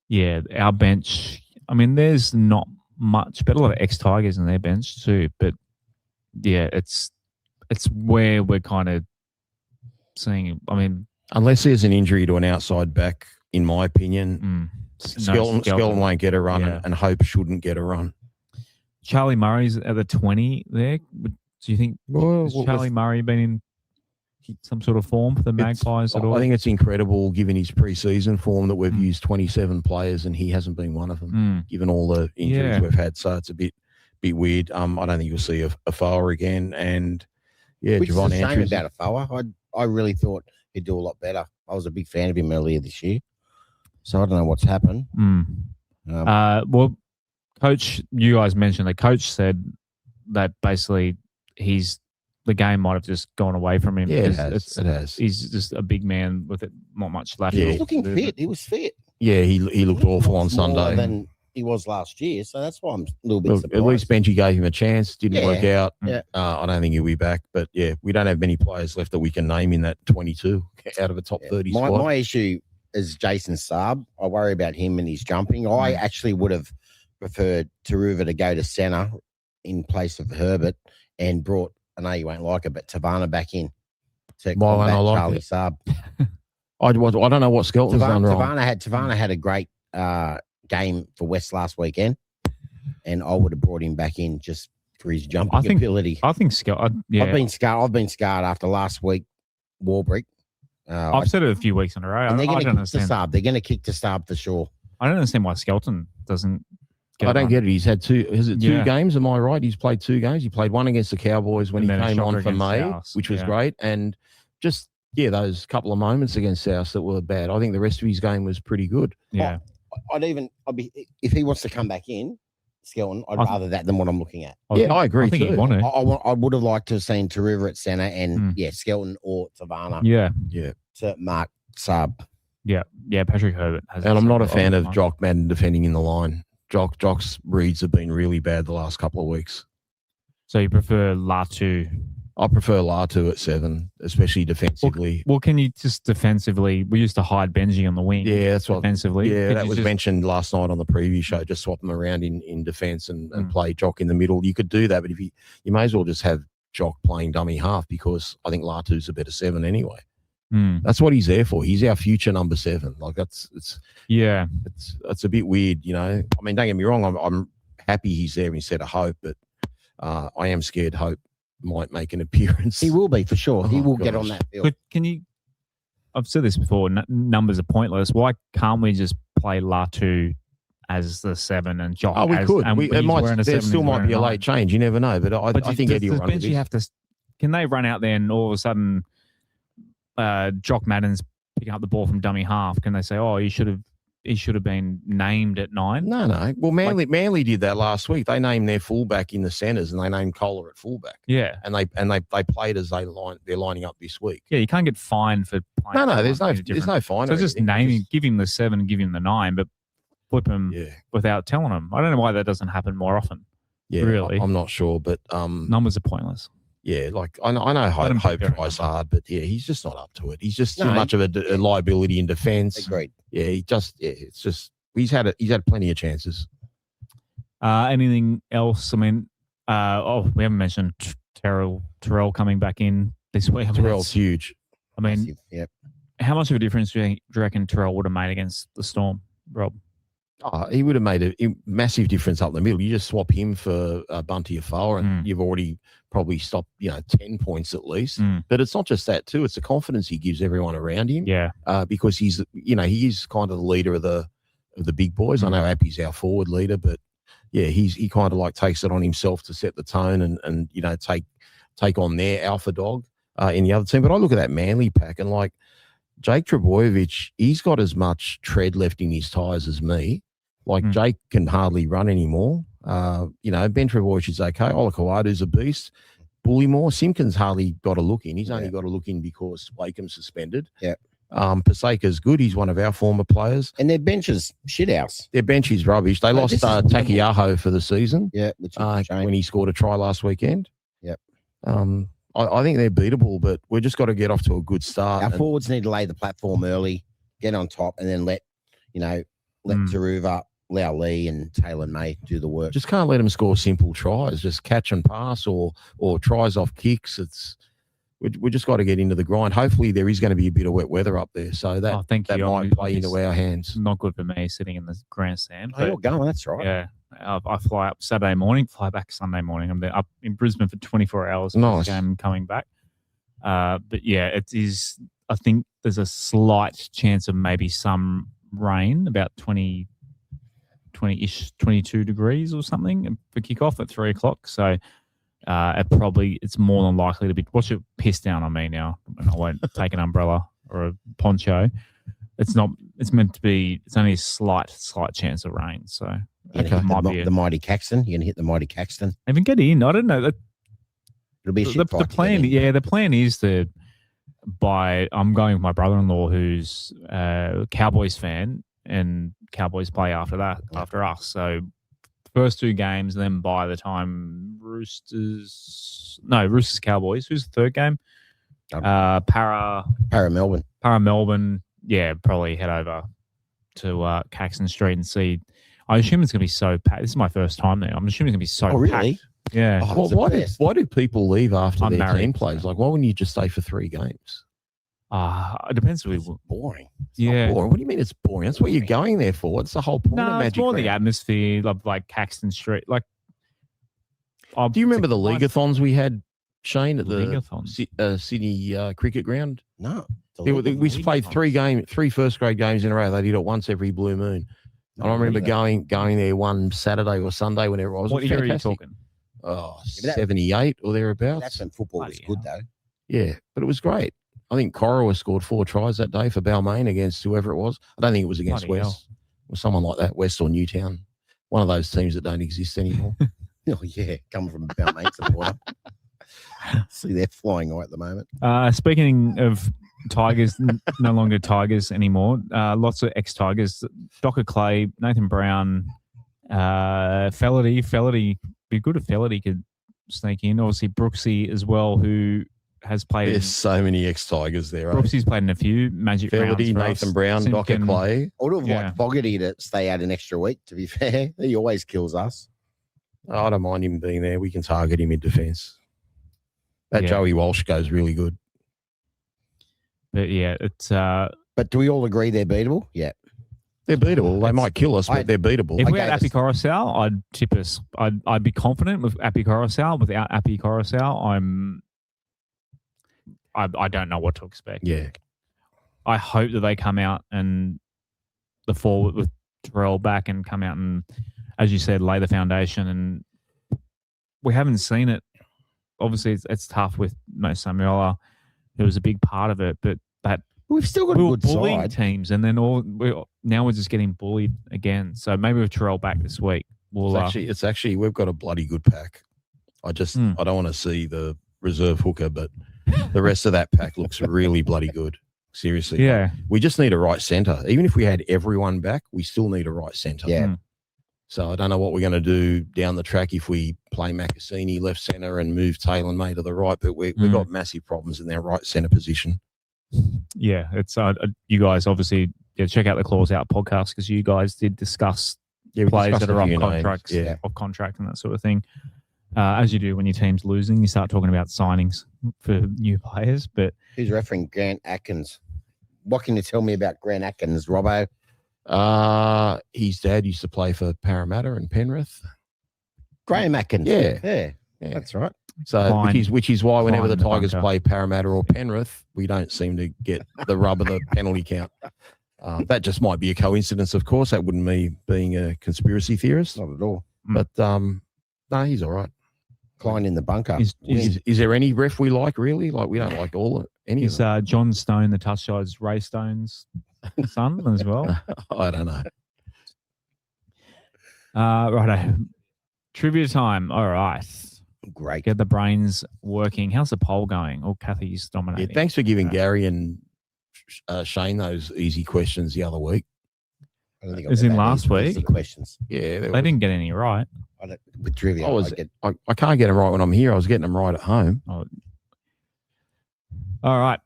yeah, our bench, I mean, there's not much better. A lot of ex-Tigers in their bench too. But yeah, it's where we're kind of seeing. I mean,
unless there's an injury to an outside back, in my opinion, Skelton won't get a run, and Hope shouldn't get a run.
Charlie Murray's at the 20 there. Do you think has Charlie Murray been in some sort of form for the Magpies at all?
I think it's incredible, given his pre-season form, that we've used 27 players and he hasn't been one of them, given all the injuries we've had. So it's a bit weird. I don't think you'll see a Afoa again. And
which
Javon
is a shame
Andrews
about Afoa. I really thought he'd do a lot better. I was a big fan of him earlier this year. So I don't know what's happened.
Well, Coach, you guys mentioned the coach said that basically the game might have just gone away from him.
Yeah, it has.
He's just a big man with not much lateral.
He was looking fit. He was fit.
Yeah, he looked awful on Sunday.
Than he was last year, so that's why I'm a little bit surprised.
At least Benji gave him a chance. Didn't work out.
Yeah.
I don't think he'll be back. But, we don't have many players left that we can name in that 22 out of a top 30 squad.
My issue is Jason Saab. I worry about him and his jumping. I actually would have preferred Taruva to go to centre in place of Herbert and brought, I know you won't like it, but Tavana back in to combat Charlie Saab.
I don't know what Skelton's done wrong.
Tavana had a great game for West last weekend, and I would have brought him back in just for his jumping ability.
I think Skelton.
I've been scarred after last week. Warbrick.
I've said it a few weeks in a row.
And they're going to kick to Saab. They're going to kick to Saab for sure.
I don't understand why Skelton doesn't.
I don't get it. He's had two games? Am I right? He's played 2 games. He played one against the Cowboys when he came on for May, which was great. And just, those couple of moments against South that were bad. I think the rest of his game was pretty good.
Yeah.
If he wants to come back in, Skelton, I'd rather that than what I'm looking at.
I agree.
I think he'd want to.
I would have liked to have seen Taruva at centre and, Skelton or Tavana.
Yeah.
To mark Saab.
Yeah. Patrick Herbert has.
And I'm not a fan of Jock Madden defending in the line. Jock's reads have been really bad the last couple of weeks.
So you prefer Latu?
I prefer Latu at 7, especially defensively.
Well, can you just defensively? We used to hide Benji on the wing.
Yeah, that's what
defensively.
Yeah, that was mentioned last night on the preview show. Just swap them around in defence and play Jock in the middle. You could do that, but if you may as well just have Jock playing dummy half, because I think Latu's a better 7 anyway. That's what he's there for. He's our future number 7. Like it's a bit weird, I mean, don't get me wrong. I'm happy he's there instead of Hope, but I am scared Hope might make an appearance.
He will be for sure. He will get on that field.
But I've said this before. Numbers are pointless. Why can't we just play Latu as the 7 and Jock?
Oh, we could. There still might be a late change. You never know. But I think Eddie will run
Benji have to. Can they run out there and all of a sudden? Jock Madden's picking up the ball from dummy half. Can they say, he should have been named at 9?
No. Well, Manly did that last week. They named their fullback in the centres and they named Kohler at fullback.
Yeah,
and they played as they're lining up this week.
Yeah, you can't get fined for playing.
No, there's no fine.
So just give him the 7 and give him the 9, but flip him without telling him. I don't know why that doesn't happen more often.
Yeah,
really,
I'm not sure, but
numbers are pointless.
Yeah, like I know Hope tries hard, but he's just not up to it. He's just too much of a liability in defence.
Agreed.
Yeah, it's just he's had plenty of chances.
Anything else? I mean, we haven't mentioned Terrell coming back in this week.
Terrell's huge.
I mean, how much of a difference do you reckon Terrell would have made against the Storm, Rob?
He would have made a massive difference up the middle. You just swap him for Bunty Afoa and you've already probably stopped, 10 points at least. But it's not just that too. It's the confidence he gives everyone around him.
Yeah.
Because he's, he is kind of the leader of the big boys. I know Appy's our forward leader, but he kind of like takes it on himself to set the tone and take on their alpha dog in the other team. But I look at that Manly pack and like Jake Trbojevic, he's got as much tread left in his tyres as me. Like Jake can hardly run anymore. Ben Trbojevic is okay. Olakowadu's a beast. Bullymore, Simpkins hardly got a look in. He's only got a look in because Wakeham's suspended.
Yeah.
Paseka's good. He's one of our former players.
And their bench is shithouse.
Their bench is rubbish. They lost Takiaho for the season.
Yeah, which is a shame.
When he scored a try last weekend.
Yep.
I think they're beatable, but we've just got to get off to a good start.
Our forwards need to lay the platform early, get on top, and then let Taruva Lau Lee and Taylor May do the work.
Just can't let them score simple tries. Just catch and pass or tries off kicks. We just got to get into the grind. Hopefully, there is going to be a bit of wet weather up there, so that might play into our hands.
Not good for me sitting in the grandstand.
Oh, you're going. That's right.
Yeah, I fly up Saturday morning, fly back Sunday morning. I'm there up in Brisbane for 24 hours.
Nice.
Game coming back. But yeah, it is. I think there's a slight chance of maybe some rain, about 20-ish, 22 degrees or something for kickoff at 3 o'clock. So it's more than likely to be. Watch it piss down on me now, and I won't take an umbrella or a poncho. It's not. It's meant to be. It's only a slight chance of rain. So
the mighty Caxton. You're gonna hit the mighty Caxton.
Even get in. I don't know.
It'll be
the plan. Yeah, the plan is to buy. I'm going with my brother-in-law, who's a Cowboys fan, and Cowboys play after us. So first 2 games, then by the time Roosters Cowboys. Who's the third game? Para Melbourne. Yeah, probably head over to Caxton Street and see. I assume it's going to be so packed. This is my first time there. I'm assuming it's going to be so packed.
Really?
Yeah.
Well, why do people leave after their team plays? Like, why wouldn't you just stay for 3 games?
Ah,
It depends.
It's boring.
It's not boring. What do you mean it's boring? That's what you're going there for. What's the whole point of Magic?
It's more the atmosphere of like Caxton Street. Like,
do you remember the Leagueathons we had, Shane, at the Sydney cricket ground?
No.
We played 3 first grade games in a row. They did it once every blue moon. And I remember going there one Saturday or Sunday whenever I was.
What year are you talking?
78 or thereabouts.
That's when football was good, though.
Yeah, but it was great. I think Corowa scored 4 tries that day for Balmain against whoever it was. I don't think it was against West. It was someone like that, West or Newtown. One of those teams that don't exist anymore.
Oh, yeah, coming from Balmain supporter. See, they're flying high at the moment.
Speaking of Tigers, no longer Tigers anymore. Lots of ex-Tigers. Docker Clay, Nathan Brown, Felity. Be good if Felity could sneak in. Obviously, Brooksy as well, who has played.
There's so many ex-Tigers there.
Brooksy's played in a few Magic
Felity, Nathan Brown, Docker Clay.
I would have liked Fogarty to stay out an extra week, to be fair. He always kills us.
I don't mind him being there. We can target him in defence. That Joey Walsh goes really good.
But yeah, it's.
But do we all agree they're beatable? Yeah,
they're beatable. They might kill us, but they're beatable.
If we had Appy Coruscant, I'd tip us. I'd be confident with Appy Coruscant. Without Appy Coruscant, I don't know what to expect.
Yeah,
I hope that they come out and the forward with Terrell back and come out and, as you said, lay the foundation. And we haven't seen it. Obviously, it's tough with Mo Samuela, who was a big part of it, but
we've still got a good
bullying
side.
Teams, and then now we're just getting bullied again. So maybe with Terrell back this week,
it's actually we've got a bloody good pack. I don't want to see the reserve hooker, but the rest of that pack looks really bloody good. Seriously,
yeah.
We just need a right centre. Even if we had everyone back, we still need a right centre.
Yeah.
So I don't know what we're going to do down the track if we play Macassini left centre and move Taylor May to the right, but we've got massive problems in their right centre position.
Yeah, it's you guys obviously check out the Claws Out podcast because you guys did discuss players that are off contracts, off contract and that sort of thing. As you do when your team's losing, you start talking about signings for new players. But
who's referring Grant Atkins? What can you tell me about Grant Atkins, Robbo?
His dad used to play for Parramatta and Penrith.
Graham Atkins. Yeah. That's right.
So, which is why whenever the Tigers play Parramatta or Penrith, we don't seem to get the rub of the penalty count. That just might be a coincidence, of course. That wouldn't me being a conspiracy theorist.
Not at all.
But no, he's all right.
Klein in the bunker.
Is there any ref we like, really? Like, we don't like any
of them. Is John Stone, the touch side's Ray Stone's son as well?
I don't know.
Righto. Trivia time. All right.
Great.
Get the brains working. How's the poll going? Oh, Kathy's dominating.
Yeah, thanks for giving Gary and Shane those easy questions the other week.
I don't think
As in last week?
Questions.
Yeah.
They didn't get any right.
With trivia,
I can't get them right when I'm here. I was getting them right at home.
Oh. All right.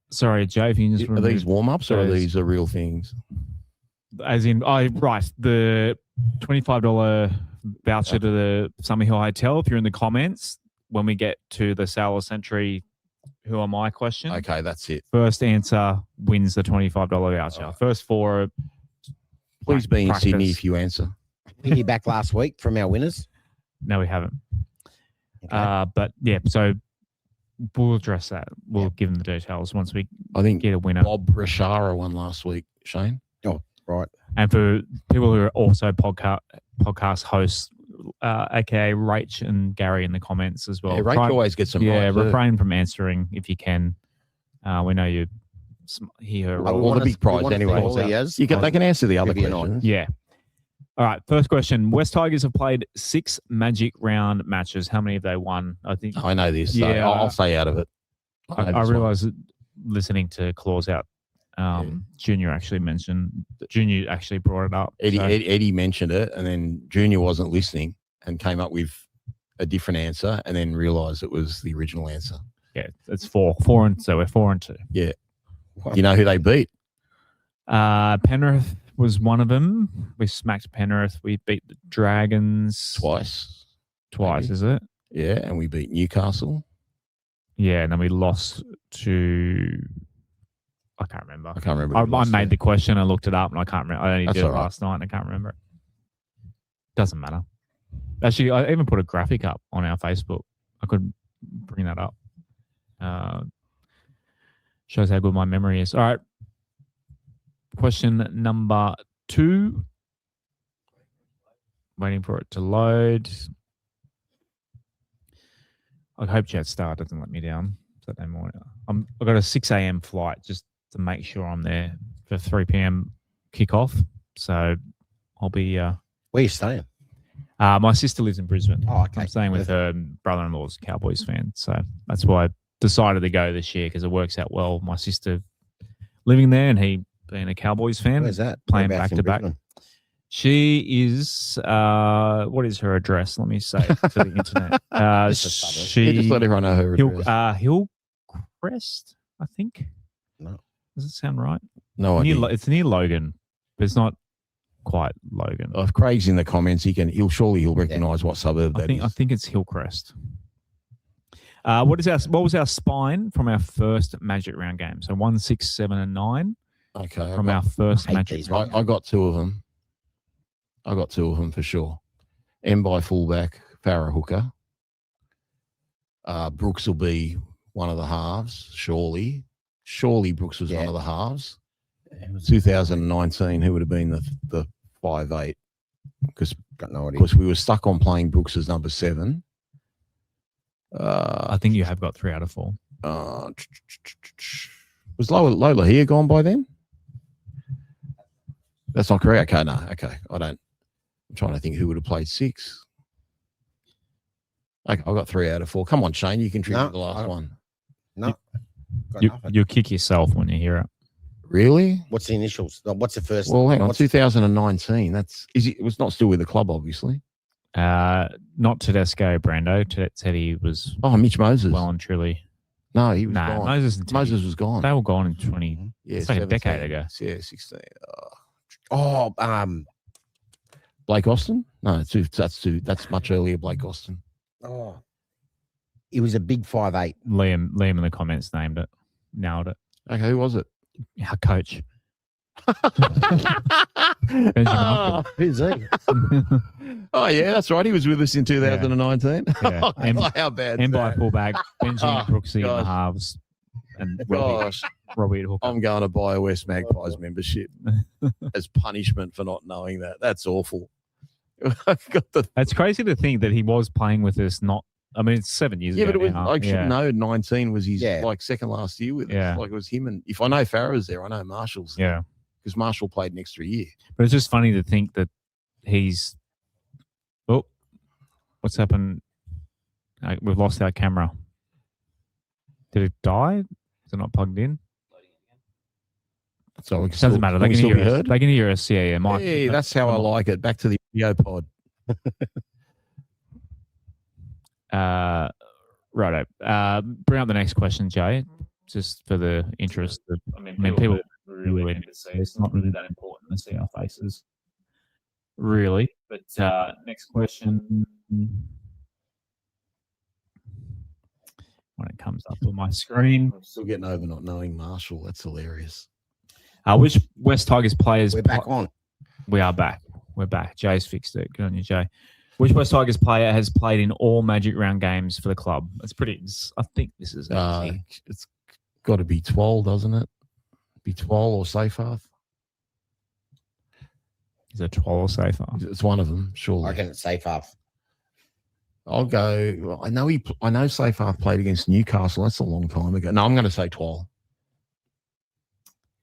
Sorry, Joe, if you can just
Are these warm-ups or are these the real things?
As in, right, the $25 voucher to the Summer Hill Hotel. If you're in the comments, when we get to the Sailor Century, who am I question?
Okay, that's it.
First answer wins the $25 voucher.
Right.
First four.
Please be in
practice.
Sydney if you answer.
We hear back last week from our winners.
No, we haven't.
Okay.
But yeah, so we'll address that. We'll give them the details once we
I think
get a winner.
Bob Rashara won last week, Shane.
Oh, right.
And for people who are also podcast hosts, aka Rach and Gary in the comments as well.
Yeah, Rach always gets them right.
Refrain from answering if you can. We know you hear
all the big prize anyway. They can answer the other questions.
Yeah. All right. First question. West Tigers have played 6 Magic Round matches. How many have they won? I think
I know this. So
yeah,
I'll stay out of it.
I realised listening to Claus Out, Junior actually brought it up.
Eddie mentioned it, and then Junior wasn't listening and came up with a different answer, and then realised it was the original answer.
Yeah, it's 4. 4 and so we're 4 and 2.
Yeah. You know who they beat?
Penrith was one of them. We smacked Penrith. We beat the Dragons
twice,
maybe. Is it?
Yeah, and we beat Newcastle.
Yeah, and then we lost to. I can't remember.
I
made the question. I looked it up, and I can't remember. I only did it last night, and I can't remember it. Doesn't matter. Actually, I even put a graphic up on our Facebook. I could bring that up. Shows how good my memory is. All right. Question number 2. Waiting for it to load. I hope Jetstar doesn't let me down Saturday morning. I've got a 6 a.m. flight just to make sure I'm there for 3 p.m. kickoff. So I'll be...
Where are you staying?
My sister lives in Brisbane.
Oh, okay.
I'm staying with her brother-in-law's a Cowboys fan. So that's why I decided to go this year because it works out well. My sister living there and he being a Cowboys fan.
Where's that?
Playing back-to-back. She is, what is her address? Let me say it to the internet.
Just let everyone know her address.
Hillcrest, I think.
No.
Does it sound right?
No idea.
It's near Logan, but it's not quite Logan.
If Craig's in the comments, he'll recognise what suburb that is.
I think it's Hillcrest. What was our spine from our first Magic Round game? So 1, 6, 7, and 9.
Okay.
From our first Magic
Round. I got 2 of them. I got 2 of them for sure. By fullback, Farah hooker. Brooks will be one of the halves, surely. Surely Brooks was one of the halves. 2019, who would have been the 5'8"? Because we were stuck on playing Brooks as number 7.
I think you have got 3 out of 4.
Was Lola here gone by then? That's not correct. Okay, no. Okay, I'm trying to think who would have played 6. Okay, I've got 3 out of 4. Come on, Shane, you contributed the last one.
No.
You'll kick yourself when you hear it.
Really?
What's the initials? What's the first?
Well, hang on. 2019. It was not still with the club, obviously.
Not Tedesco, Brando. Teddy was.
Oh, Mitch Moses.
Well and truly.
No, he was gone.
Moses
was gone.
They were gone in 20. Yeah, it's like a decade ago.
Yeah, 16.
Blake
Austin? No, that's much earlier. Blake Austin.
Oh, he was a big 5'8".
Liam in the comments named it, nailed it.
Okay, who was it?
Our coach.
Who's he?
Oh yeah, that's right. He was with us in 2019.
Yeah.
How bad?
And by fullback, Benji Brooksy in the halves, and Robbie Hooker.
I'm going to buy a West Magpies membership as punishment for not knowing that. That's awful.
It's crazy to think that he was playing with us. It's 7 years ago.
Yeah, but I should know 19 was his second last year with us. Like it was him, and if I know Farah's there, I know Marshall's there.
Yeah.
Because Marshall played an extra year.
But it's just funny to think that he's... Oh, what's happened? We've lost our camera. Did it die? Is it not plugged in?
So it
doesn't matter. They can hear us. Yeah.
Hey, that's how I like it. Back to the video pod.
Righto. Bring up the next question, Jay, just for the interest. People really it's not really that important. to see our faces, really. But next question. When it comes up on my screen.
I'm still getting over not knowing Marshall. That's hilarious.
Which West Tigers players...
We're back on.
We are back. We're back. Jay's fixed it. Good on you, Jay. Which West Tigers player has played in all Magic Round games for the club? It's pretty... I think this is easy.
It's got to be Twal, doesn't it? Be Twal or Seyfarth.
Is it Twal or Seyfarth?
It's one of them, surely.
I reckon it's Seyfarth.
I'll go. Well, I know Seyfarth played against Newcastle. That's a long time ago. No, I'm going to say Twal.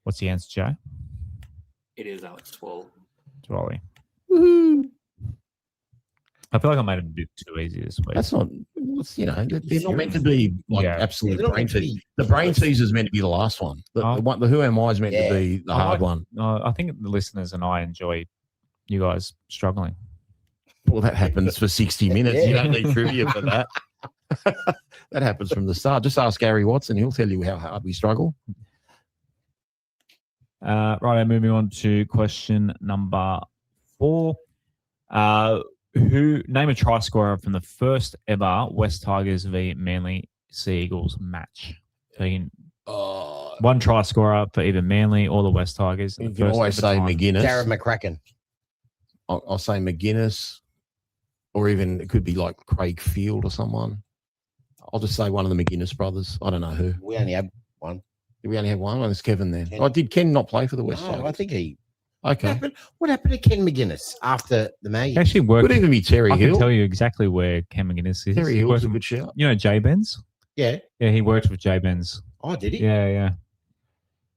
What's the answer, Jay?
It is Alex Twal.
Twally.
Woohoo!
I feel like I made it a bit too easy this week.
That's not. They're not meant to be like absolute brain teasers. The brain teaser is meant to be the last one. The Who Am I is meant to be the hard one.
I think the listeners and I enjoy you guys struggling.
Well, that happens for 60 minutes.
Yeah.
You don't need trivia for that. That happens from the start. Just ask Gary Watson. He'll tell you how hard we struggle.
Right, moving on to question number 4. Name a try scorer from the first ever West Tigers v Manly Sea Eagles match? One try scorer for either Manly or the West Tigers.
You can always say McGuinness.
Jared McCracken.
I'll say McGuinness, or even it could be like Craig Field or someone. I'll just say one of the McGuinness brothers. I don't know who.
We only have one.
Did we only have one? Well, it's Kevin then. Oh, did Ken not play for the West Tigers?
I think he...
Okay.
What happened to Ken McGuinness after the Maggie?
Actually worked.
Could even be Terry
I
Hill.
can tell you exactly where Ken McGuinness is.
Terry Hill's a good shout.
You know Jay Benz?
Yeah.
Yeah, he worked with Jay Benz.
Oh, did he?
Yeah.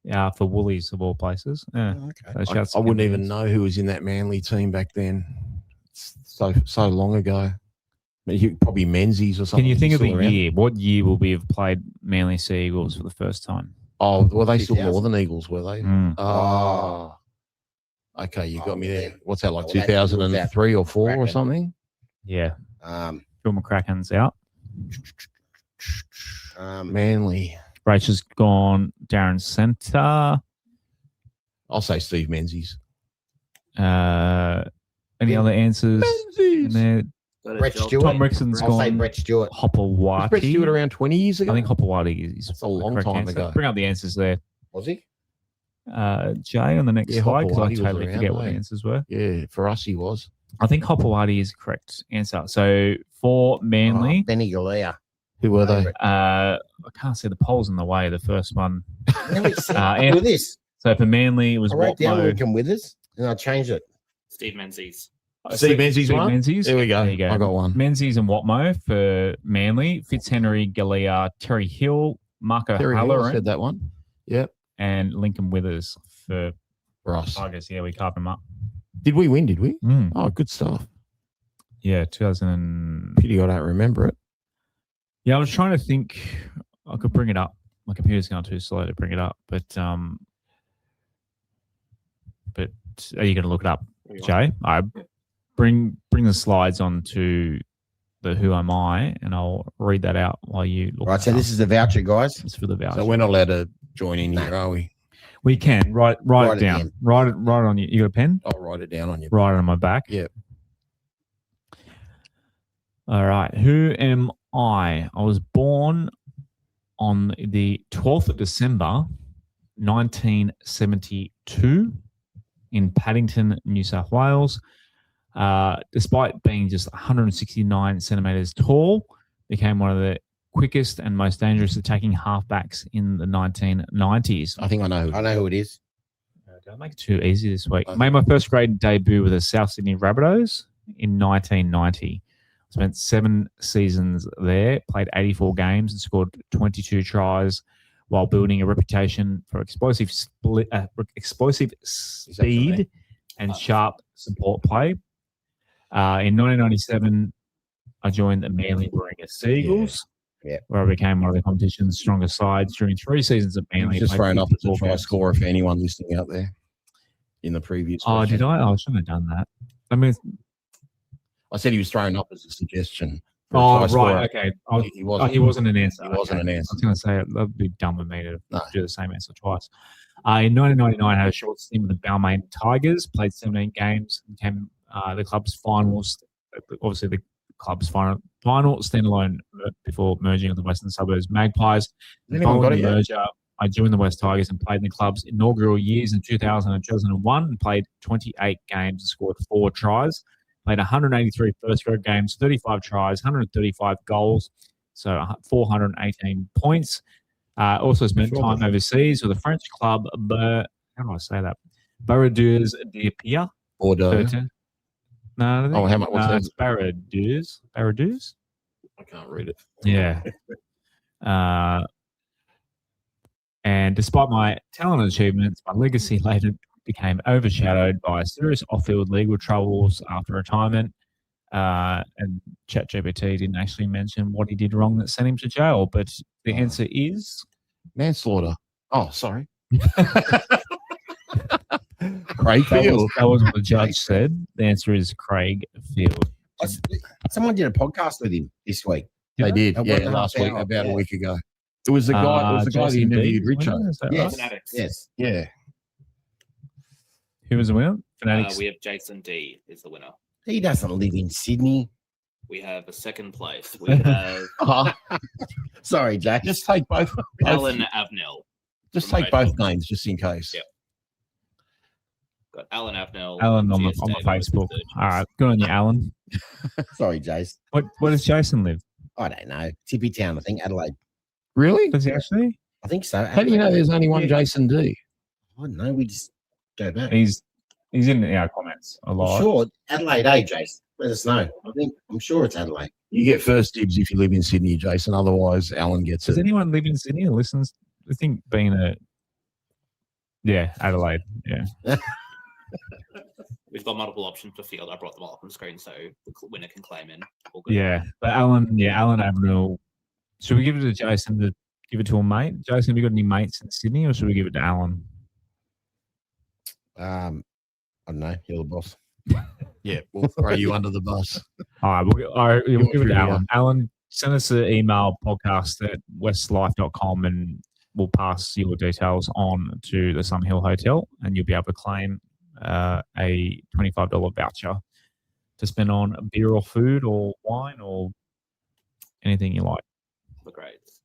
Yeah, for Woolies of all places. Yeah.
Oh, okay.
So
I wouldn't even know who was in that Manly team back then. It's so long ago. Probably Menzies or something.
Can you think of the
around.
year? What year will we have played Manly Sea Eagles for the first time?
Oh, were they still
2000.
Northern Eagles, were they?
Oh.
Okay, you got me there.
Yeah.
What's that, like
Well,
2003 or 4 or
McCracken.
something?
Yeah.
Um,
Phil McCracken's out.
Manly.
Rachel's gone. Darren Centre.
I'll say Steve Menzies.
Any other answers in there?
Brett Stewart.
Tom Rickson's
I'll say
gone.
Brett Stewart.
Hopper
Was Brett Stewart
Whitey.
around 20 years ago?
I think Hopper Whitey is
That's a long
the correct
time
answer.
ago.
Bring up the answers there.
Was he?
Jay on the next
Yeah,
slide,
Hopper
because I
Whitey was
totally
around,
forget what the
eh?
answers were.
Yeah, for us he was.
I think Hopper Whitey is the correct answer. So for Manly,
Benny Galea.
Who were they?
I can't see the polls in the way. The first one.
Let me see.
and-
With this.
So for Manly, it was
I wrote down
Watmo.
Lincoln Withers and I changed it.
Steve Menzies.
Steve Menzies
Steve
one?
Menzies.
There we go.
There you go.
I got one.
Menzies and Watmo for Manly. Fitzhenry, Galea, Terry Hill, Marco
Terry Hill
Halloran,
said that one. Yep.
and Lincoln Withers for
For us.
Tigers. Yeah, we carved them up.
Did we win, did we?
Mm.
Oh, good stuff.
Yeah, 2000.
Pity I don't remember it.
Yeah, I was trying to think. I could bring it up. My computer's going too slow to bring it up. But are you going to look it up, Jay? I bring the slides onto the Who Am I, and I'll read that out while you look.
Right,
it
so
up.
this is the voucher, guys.
It's for the voucher.
So we're not allowed to join in here, are we?
We can write
Write
it
it
down.
down.
Write it on you. You got a pen?
I'll write it down on you.
Write it on my back.
Yep.
All right. Who am I? I was born on the 12th of December, 1972, in Paddington, New South Wales. Despite being just 169 centimeters tall, became one of the quickest and most dangerous attacking halfbacks in the 1990s.
I think I know.
I know who it is.
Don't make it too easy this week.
Okay.
Made my first grade debut with the South Sydney Rabbitohs in 1990. Spent 7 seasons there, played 84 games and scored 22 tries while building a reputation for explosive speed and sharp support play. In 1997, I joined the Manly Warrior Seagulls, where I became one of the competition's strongest sides during 3 seasons at Manly.
You've just
Played
thrown up as a
54
try
games.
scorer for anyone listening out there in the previous
Oh,
question.
did I? Oh, I shouldn't have done that. I mean,
I said he was thrown up as a suggestion. for a
oh,
try
right,
scorer.
okay.
He wasn't.
He wasn't an answer.
He wasn't an
I
answer.
was going to say that would be dumb of me to
No.
do the same answer twice. In 1999, had a short stint with the Balmain Tigers, played 17 games, became the club's finals. Obviously, the club's final standalone before merging with the Western Suburbs Magpies. Following the merger, I joined the West Tigers and played in the club's inaugural years in 2000 and 2001 and played 28 games and scored 4 tries. Played 183 first-grade games, 35 tries, 135 goals, so 418 points. Also spent time overseas with the French club, how do I say that? Barraudeurs de Pia.
Bordeaux.
No,
how much? What's that?
It's Barraudeurs. Barraudeurs?
I can't read it.
Yeah. And despite my talent and achievements, my legacy later became overshadowed by serious off-field legal troubles after retirement. And ChatGPT didn't actually mention what he did wrong that sent him to jail, but the answer is
manslaughter. Oh, sorry. Craig Field.
That was what the judge said. The answer is Craig Field.
Someone did a podcast with him this week.
They did, last week, about a week ago. It was the guy. It was the guy that interviewed Richard.
Yes,
Fanatics.
yes,
yeah.
Who was the winner? Fanatics.
We have Jason D is the winner.
He doesn't live in Sydney.
We have a second place. We have
Sorry, Jack.
Just take both.
Alan Avnell.
Just take both names, just in case.
Yep. Got Alan Avnell.
Alan on the Facebook. All right, good on you, Alan.
Sorry, Jace.
Where does Jason live?
I don't know. Tippy Town, I think, Adelaide.
Really?
Does he actually?
I think so.
How do you know there's only one Jason D?
I don't know. We just go back.
He's in our comments a lot.
Sure, Adelaide, Jace. Let us know. I'm sure it's Adelaide.
You get first dibs if you live in Sydney, Jason. Otherwise, Alan gets
Does
it.
anyone live in Sydney and listens? I think being Adelaide. Yeah.
We've got multiple options for field. I brought them all up on screen so the winner can claim in.
Yeah, but Alan Averill. Should we give it to Jason to give it to a mate? Jason, have you got any mates in Sydney, or should we give it to Alan?
I don't know. You're the boss.
Yeah, we'll throw you under the bus.
All right, we'll give it to Alan. Alan, send us an email, podcast@westlife.com, and we'll pass your details on to the Summerhill Hotel, and you'll be able to claim a $25 voucher to spend on beer or food or wine or anything you like.
The grades.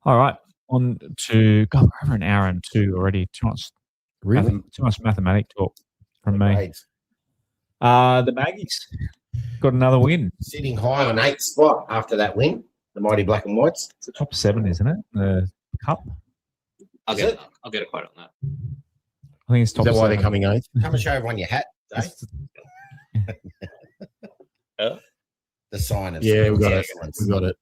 All right, on to go over an hour and 2 already. Too much mathematic talk from me.
Grades.
The Maggies got another win.
Sitting high on 8th spot after that win. The mighty Black and Whites.
It's the top 7, isn't it? The Cup.
I'll get a quote on that.
I think it's top.
Is that why
7.
they're coming 8th?
Come and show everyone your hat, Dave. The sign of
Yeah, we got it.
excellence.
We got it.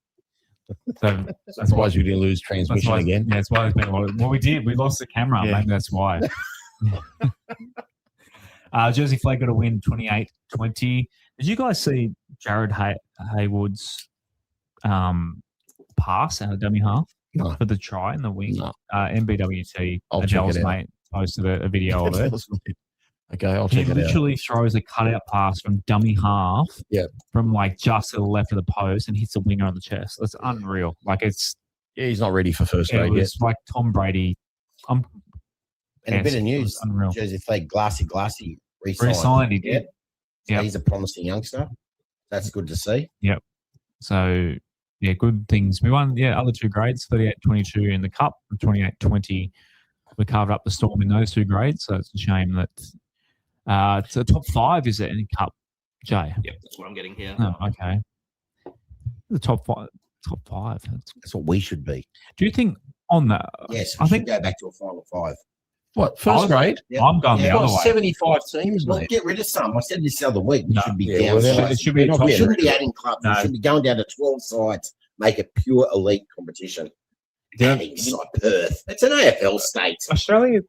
So
That's why we didn't lose transmission again.
Yeah, that's why there's been a lot of, well, we did. We lost the camera.
Yeah.
Maybe that's why. Jersey Flag got a win 28-20. Did you guys see Jared Haywood's pass out of dummy half for the try in the wing?
No.
NBWT,
I'll check
Adel's
it out.
mate, posted a video of it.
Okay, I'll
He
check it out.
literally throws a cutout pass from dummy half from like just to the left of the post and hits the winger on the chest. That's unreal. Like it's
he's not ready for first
it
grade yet.
was like Tom Brady.
And a bit of news.
Unreal.
Jersey Flag, Glassy
Re-signed, he did.
So
Yep.
he's a promising youngster. That's good to see.
Yep. So, yeah, good things. We won, other 2 grades, 38-22 in the Cup, and 28-20. We carved up the Storm in those 2 grades, so it's a shame that it's a top 5, is it, in Cup, Jay?
Yep, that's what I'm getting here.
Oh, okay. The top 5.
That's what we should be.
Do you think on that?
Yes,
I think
go back to a final 5.
What, first grade?
Yeah.
I'm going the
You've
other
got
way.
75 teams,
Well,
mate.
get rid of some. I said this the other week. We should be
yeah,
down.
well,
It should be a top
We shouldn't be
3.
adding clubs.
No.
We should be going down to 12 sides. Make a pure elite competition. Adding side Perth. It's an AFL state.
Australia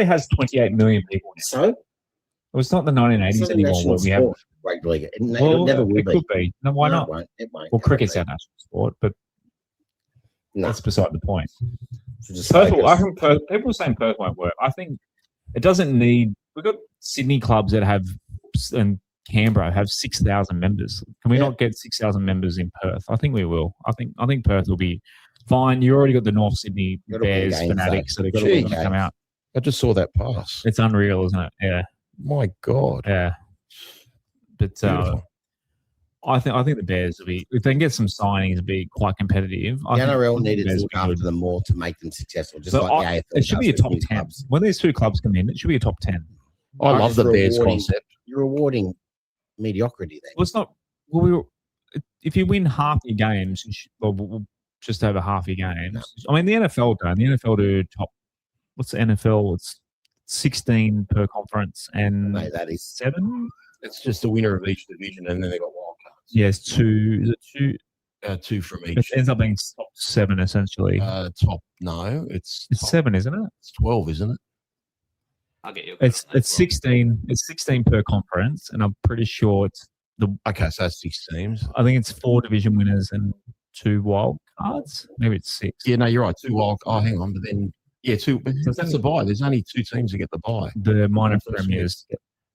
has 28 million people.
So
It was not the 1980s
it's not a
anymore
national
where we have.
sport, rugby league. It
Well,
never will
it
be.
could be. No, why
No,
not?
It won't. It won't.
Well,
Never
cricket's
be.
our national sport, but
No.
that's beside the point.
So just
Perth,
focus.
I think people are saying Perth won't work. I think it doesn't need. We've got Sydney clubs that have, and Canberra have 6,000 members. Can we not get 6,000 members in Perth? I think we will. I think Perth will be Fine, you already got the North Sydney
Got all
Bears
games,
fanatics that are
Got all
going to
games.
come out.
I just saw that pass.
It's unreal, isn't it? Yeah.
My God.
Yeah. But I think the Bears will be, if they can get some signings, be quite competitive.
The NRL needed to look after them more to make them successful. Just like the AFL.
It should be a
does
top
with
10.
clubs.
When these two clubs come in, it should be a top 10.
I love the Bears
rewarding-
concept.
You're rewarding mediocrity then.
Well, it's not. Well, if you win half your games, just over half your games.
No.
I mean, the NFL don't. The NFL do top. What's the NFL? It's 16 per conference and
No, that is
7.
It's just the winner of each division, and then they got wild cards.
Yeah, it's 2. Is it 2?
2 from
It
each.
ends up being top 7 essentially.
No, it's
It's 7, isn't it?
It's 12, isn't it?
I'll get you.
It's 16. It's 16 per conference, and I'm pretty sure it's
Okay, so that's 6 teams.
I think it's 4 division winners and 2 wild cards. Maybe it's 6.
Yeah, no, you're right. 2 wild. Oh, hang on, but then 2. But that's a bye. There's only 2 teams that get the bye.
The minor
First
premiers.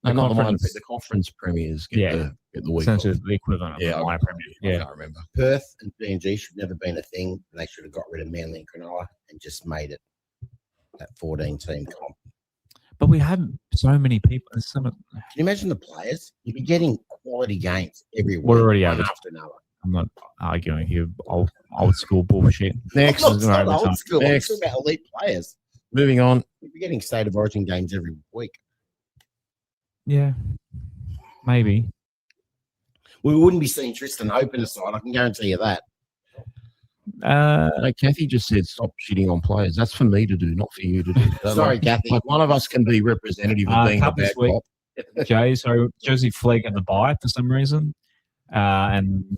No, not the minor.
conference-
The conference premiers get the week
Essentially,
off.
the equivalent of
Yeah,
the minor premier.
I
Yeah.
can't remember.
Perth and PNG should never been a thing. And they should have got rid of Manly and Cronulla and just made it that 14-team comp.
But we have so many people. There's so much,
Can you imagine the players? You'd be getting quality games every week.
We're already
one
average.
after another.
I'm not arguing here. Old school bullshit.
Next,
I'm not
Right,
old school. I'm
Next.
talking about elite players.
moving on.
You'd be getting state of origin games every week.
Yeah, maybe.
We wouldn't be seeing Tristan open aside. I can guarantee you that.
Like Kathy just said, stop shitting on players. That's for me to do, not for you to do.
Sorry, Kathy.
Like one of us can be representative of being a
Cup
bad
this week.
cop.
Jay, so Josie Flegg at the bye for some reason, and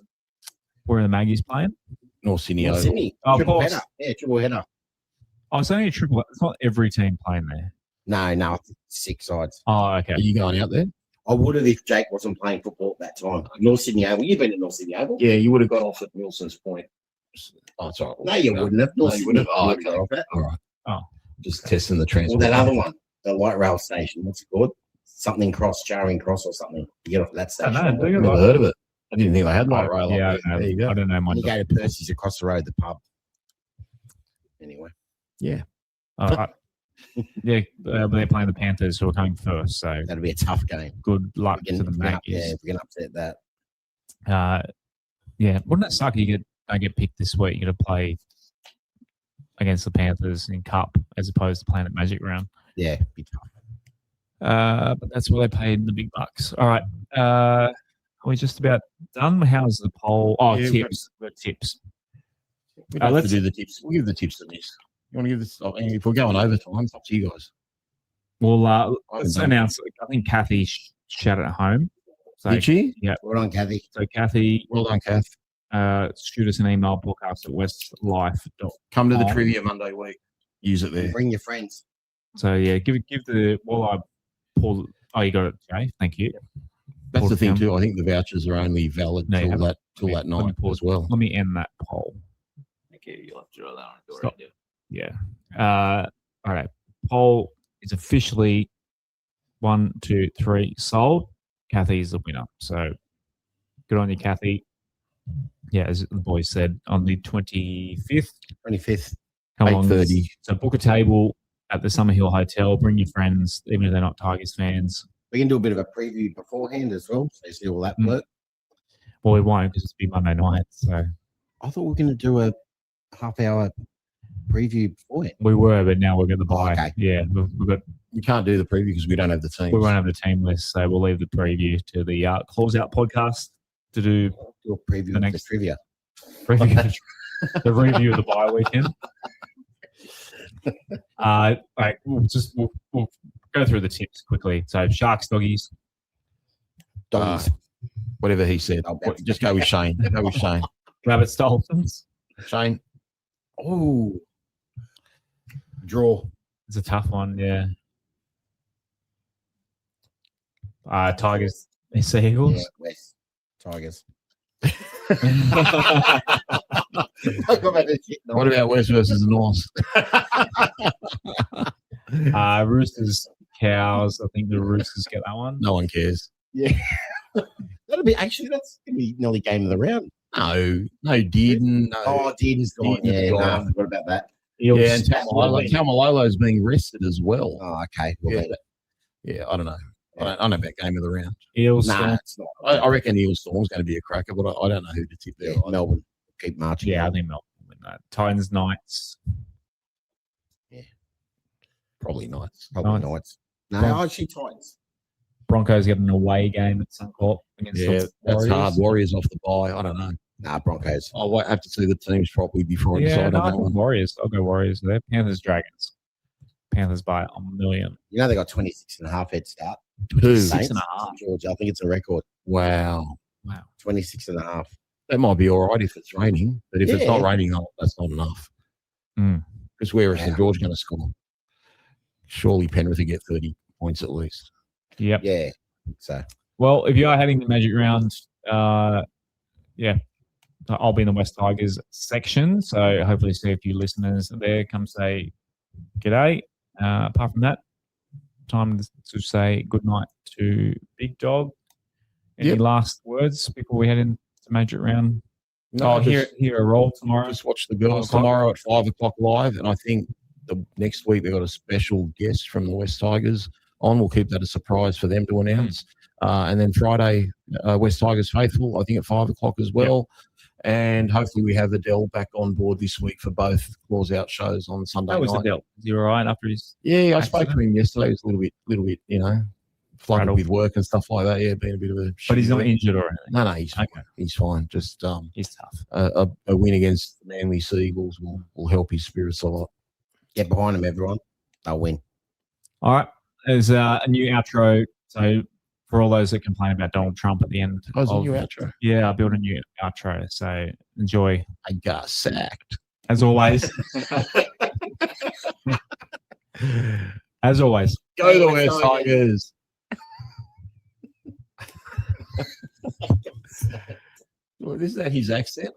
where are the Maggies playing?
North Sydney.
Well,
Oval.
Sydney.
Oh, of
Triple
course.
header. Yeah, triple header.
Oh, it's only a triple. It's not every team playing there.
No, 6 sides.
Oh, okay.
Are you going out there?
I would have if Jake wasn't playing football at that time. North Sydney Oval. You've been to North Sydney Oval?
Yeah, you would have got off at Wilson's Point. Oh, it's all right.
No, you wouldn't have. North
you
Sydney
wouldn't have. Oh,
would have got off that.
All right.
Oh.
Just testing the
Or
transport.
that other one, the light rail station. What's it called? Something cross, Charing Cross or something. You get off at that station.
I don't know.
I've never heard of it. I didn't think they had light rail.
Yeah,
up there. There you
I
go.
don't know.
And you go to Percy's across the road, the pub. Anyway.
Yeah, but they're playing the Panthers, who are coming first. So
That'll be a tough game.
good luck
We can-
to the
if we can
Maggies.
if we can upset that.
Wouldn't that suck? Don't get picked this week. You got to play against the Panthers in Cup as opposed to playing at Magic Round.
Yeah, be tough.
But that's where they paid the big bucks. All right. Are we just about done? How's the poll? Oh,
Yeah,
tips. We've got tips.
We have
let's
to do the tips. We'll give the tips to this. You want to give this? If we're going overtime, it's up to you guys.
Well,
haven't
let's
done
announce. I think Kathy shot at home. So,
Did she?
Yeah.
Well done, Kathy.
So Kathy,
Well done, Kath.
shoot us an email, podcast@westlife.com.
Come to the trivia Monday week. Use it there.
Bring your friends.
So yeah, give the I pull. Oh, you got it, Jay. Thank you.
That's the thing
Down.
too. I think the vouchers are only valid
No, you
till
haven't.
that
Let me
night
pause.
as well.
Let me end that poll.
Okay, you'll have to draw that on. You'll
Stop.
already do.
Yeah. All right. Poll is officially 1, 2, 3 sold. Kathy is the winner. So good on you, Kathy. Yeah, as the boys said, on the 25th.
25th.
Come along.
8:30.
So book a table at the Summer Hill Hotel. Bring your friends, even if they're not Tigers fans.
We can do a bit of a preview beforehand as well. So you see all that
Mm.
work.
Well, we won't because it's be Monday night. So
I thought we were going to do a half-hour preview beforehand.
we were, but now we're going to buy.
Okay.
Yeah, we've got.
We can't do the preview because we don't have the team.
We won't have the team list, so we'll leave the preview to the closeout podcast to do
Do a preview
The
of
next-
the trivia.
preview, the review of the bye weekend. All right, we'll go through the tips quickly. So Sharks, doggies.
Doggies.
Whatever he said. Just go with Shane. Go with Shane.
Rabbits, Dolphins.
Shane.
Oh. Draw.
It's a tough one, yeah. Tigers, Seagulls.
Yeah, West. Tigers.
What about West versus the North?
Roosters, Cows. I think the Roosters get that one.
No one cares.
Yeah. That'll be actually that's gonna be nearly game of the round.
No, Dearden. No.
Oh, Dearden's gone.
Dearden's
Yeah,
gone.
no, I forgot about that.
Yeah, and Taumalolo's being rested as well.
Oh, okay. Well,
yeah, I don't know. I don't know about game of the round.
Eels.
Nah, it's not.
I reckon Eels Storm's going to be a cracker, but I don't know who to tip there.
Melbourne. Keep marching.
Yeah, I think Melbourne will win that. Titans, Knights.
Yeah. Probably Knights.
Probably Knights. No, actually Titans.
Broncos get an away game at Suncorp against
the Warriors. Hard. Warriors off the bye. I don't know.
Nah, Broncos.
I'll have to see the teams properly before I decide on that one.
Warriors. I'll go Warriors there. Panthers, Dragons. Panthers by 1,000,000.
You know they got 26.5 head start.
26.5.
Georgia. I think it's a record.
Wow.
26.5.
That might be all right if it's raining, but if it's not raining, that's not enough. Because where is St George going to score? Surely Penrith will get 30 points at least.
Yep.
Yeah. So.
Well, if you are heading the Magic Round, I'll be in the West Tigers section. So hopefully see a few listeners there. Come say g'day. Apart from that, time to say good night to Big Dog. Any last words before we head into Magic Round? No, here a roll tomorrow.
Just watch the girls tomorrow at 5 o'clock live, and I think the next week they've got a special guest from the West Tigers on. We'll keep that a surprise for them to announce. And then Friday, West Tigers Faithful, I think at 5 o'clock as well. Yep. And hopefully we have Adel back on board this week for both clause out shows on Sunday night.
How was Adel? Is he all right after his
I spoke to him yesterday. He was a little bit, flooded with work and stuff like that. Yeah, being a bit of a.
But he's not injured or anything.
No, he's fine. He's fine. Just
he's tough.
A win against the Manly Seagulls will help his spirits a lot.
Get behind him, everyone. They'll win.
All right. There's a new outro. So for all those that complain about Donald Trump at the end.
Oh, a new outro.
Yeah, I built a new outro. So enjoy.
I got sacked.
As always. As always.
Go the West Tigers. Well, is that his accent?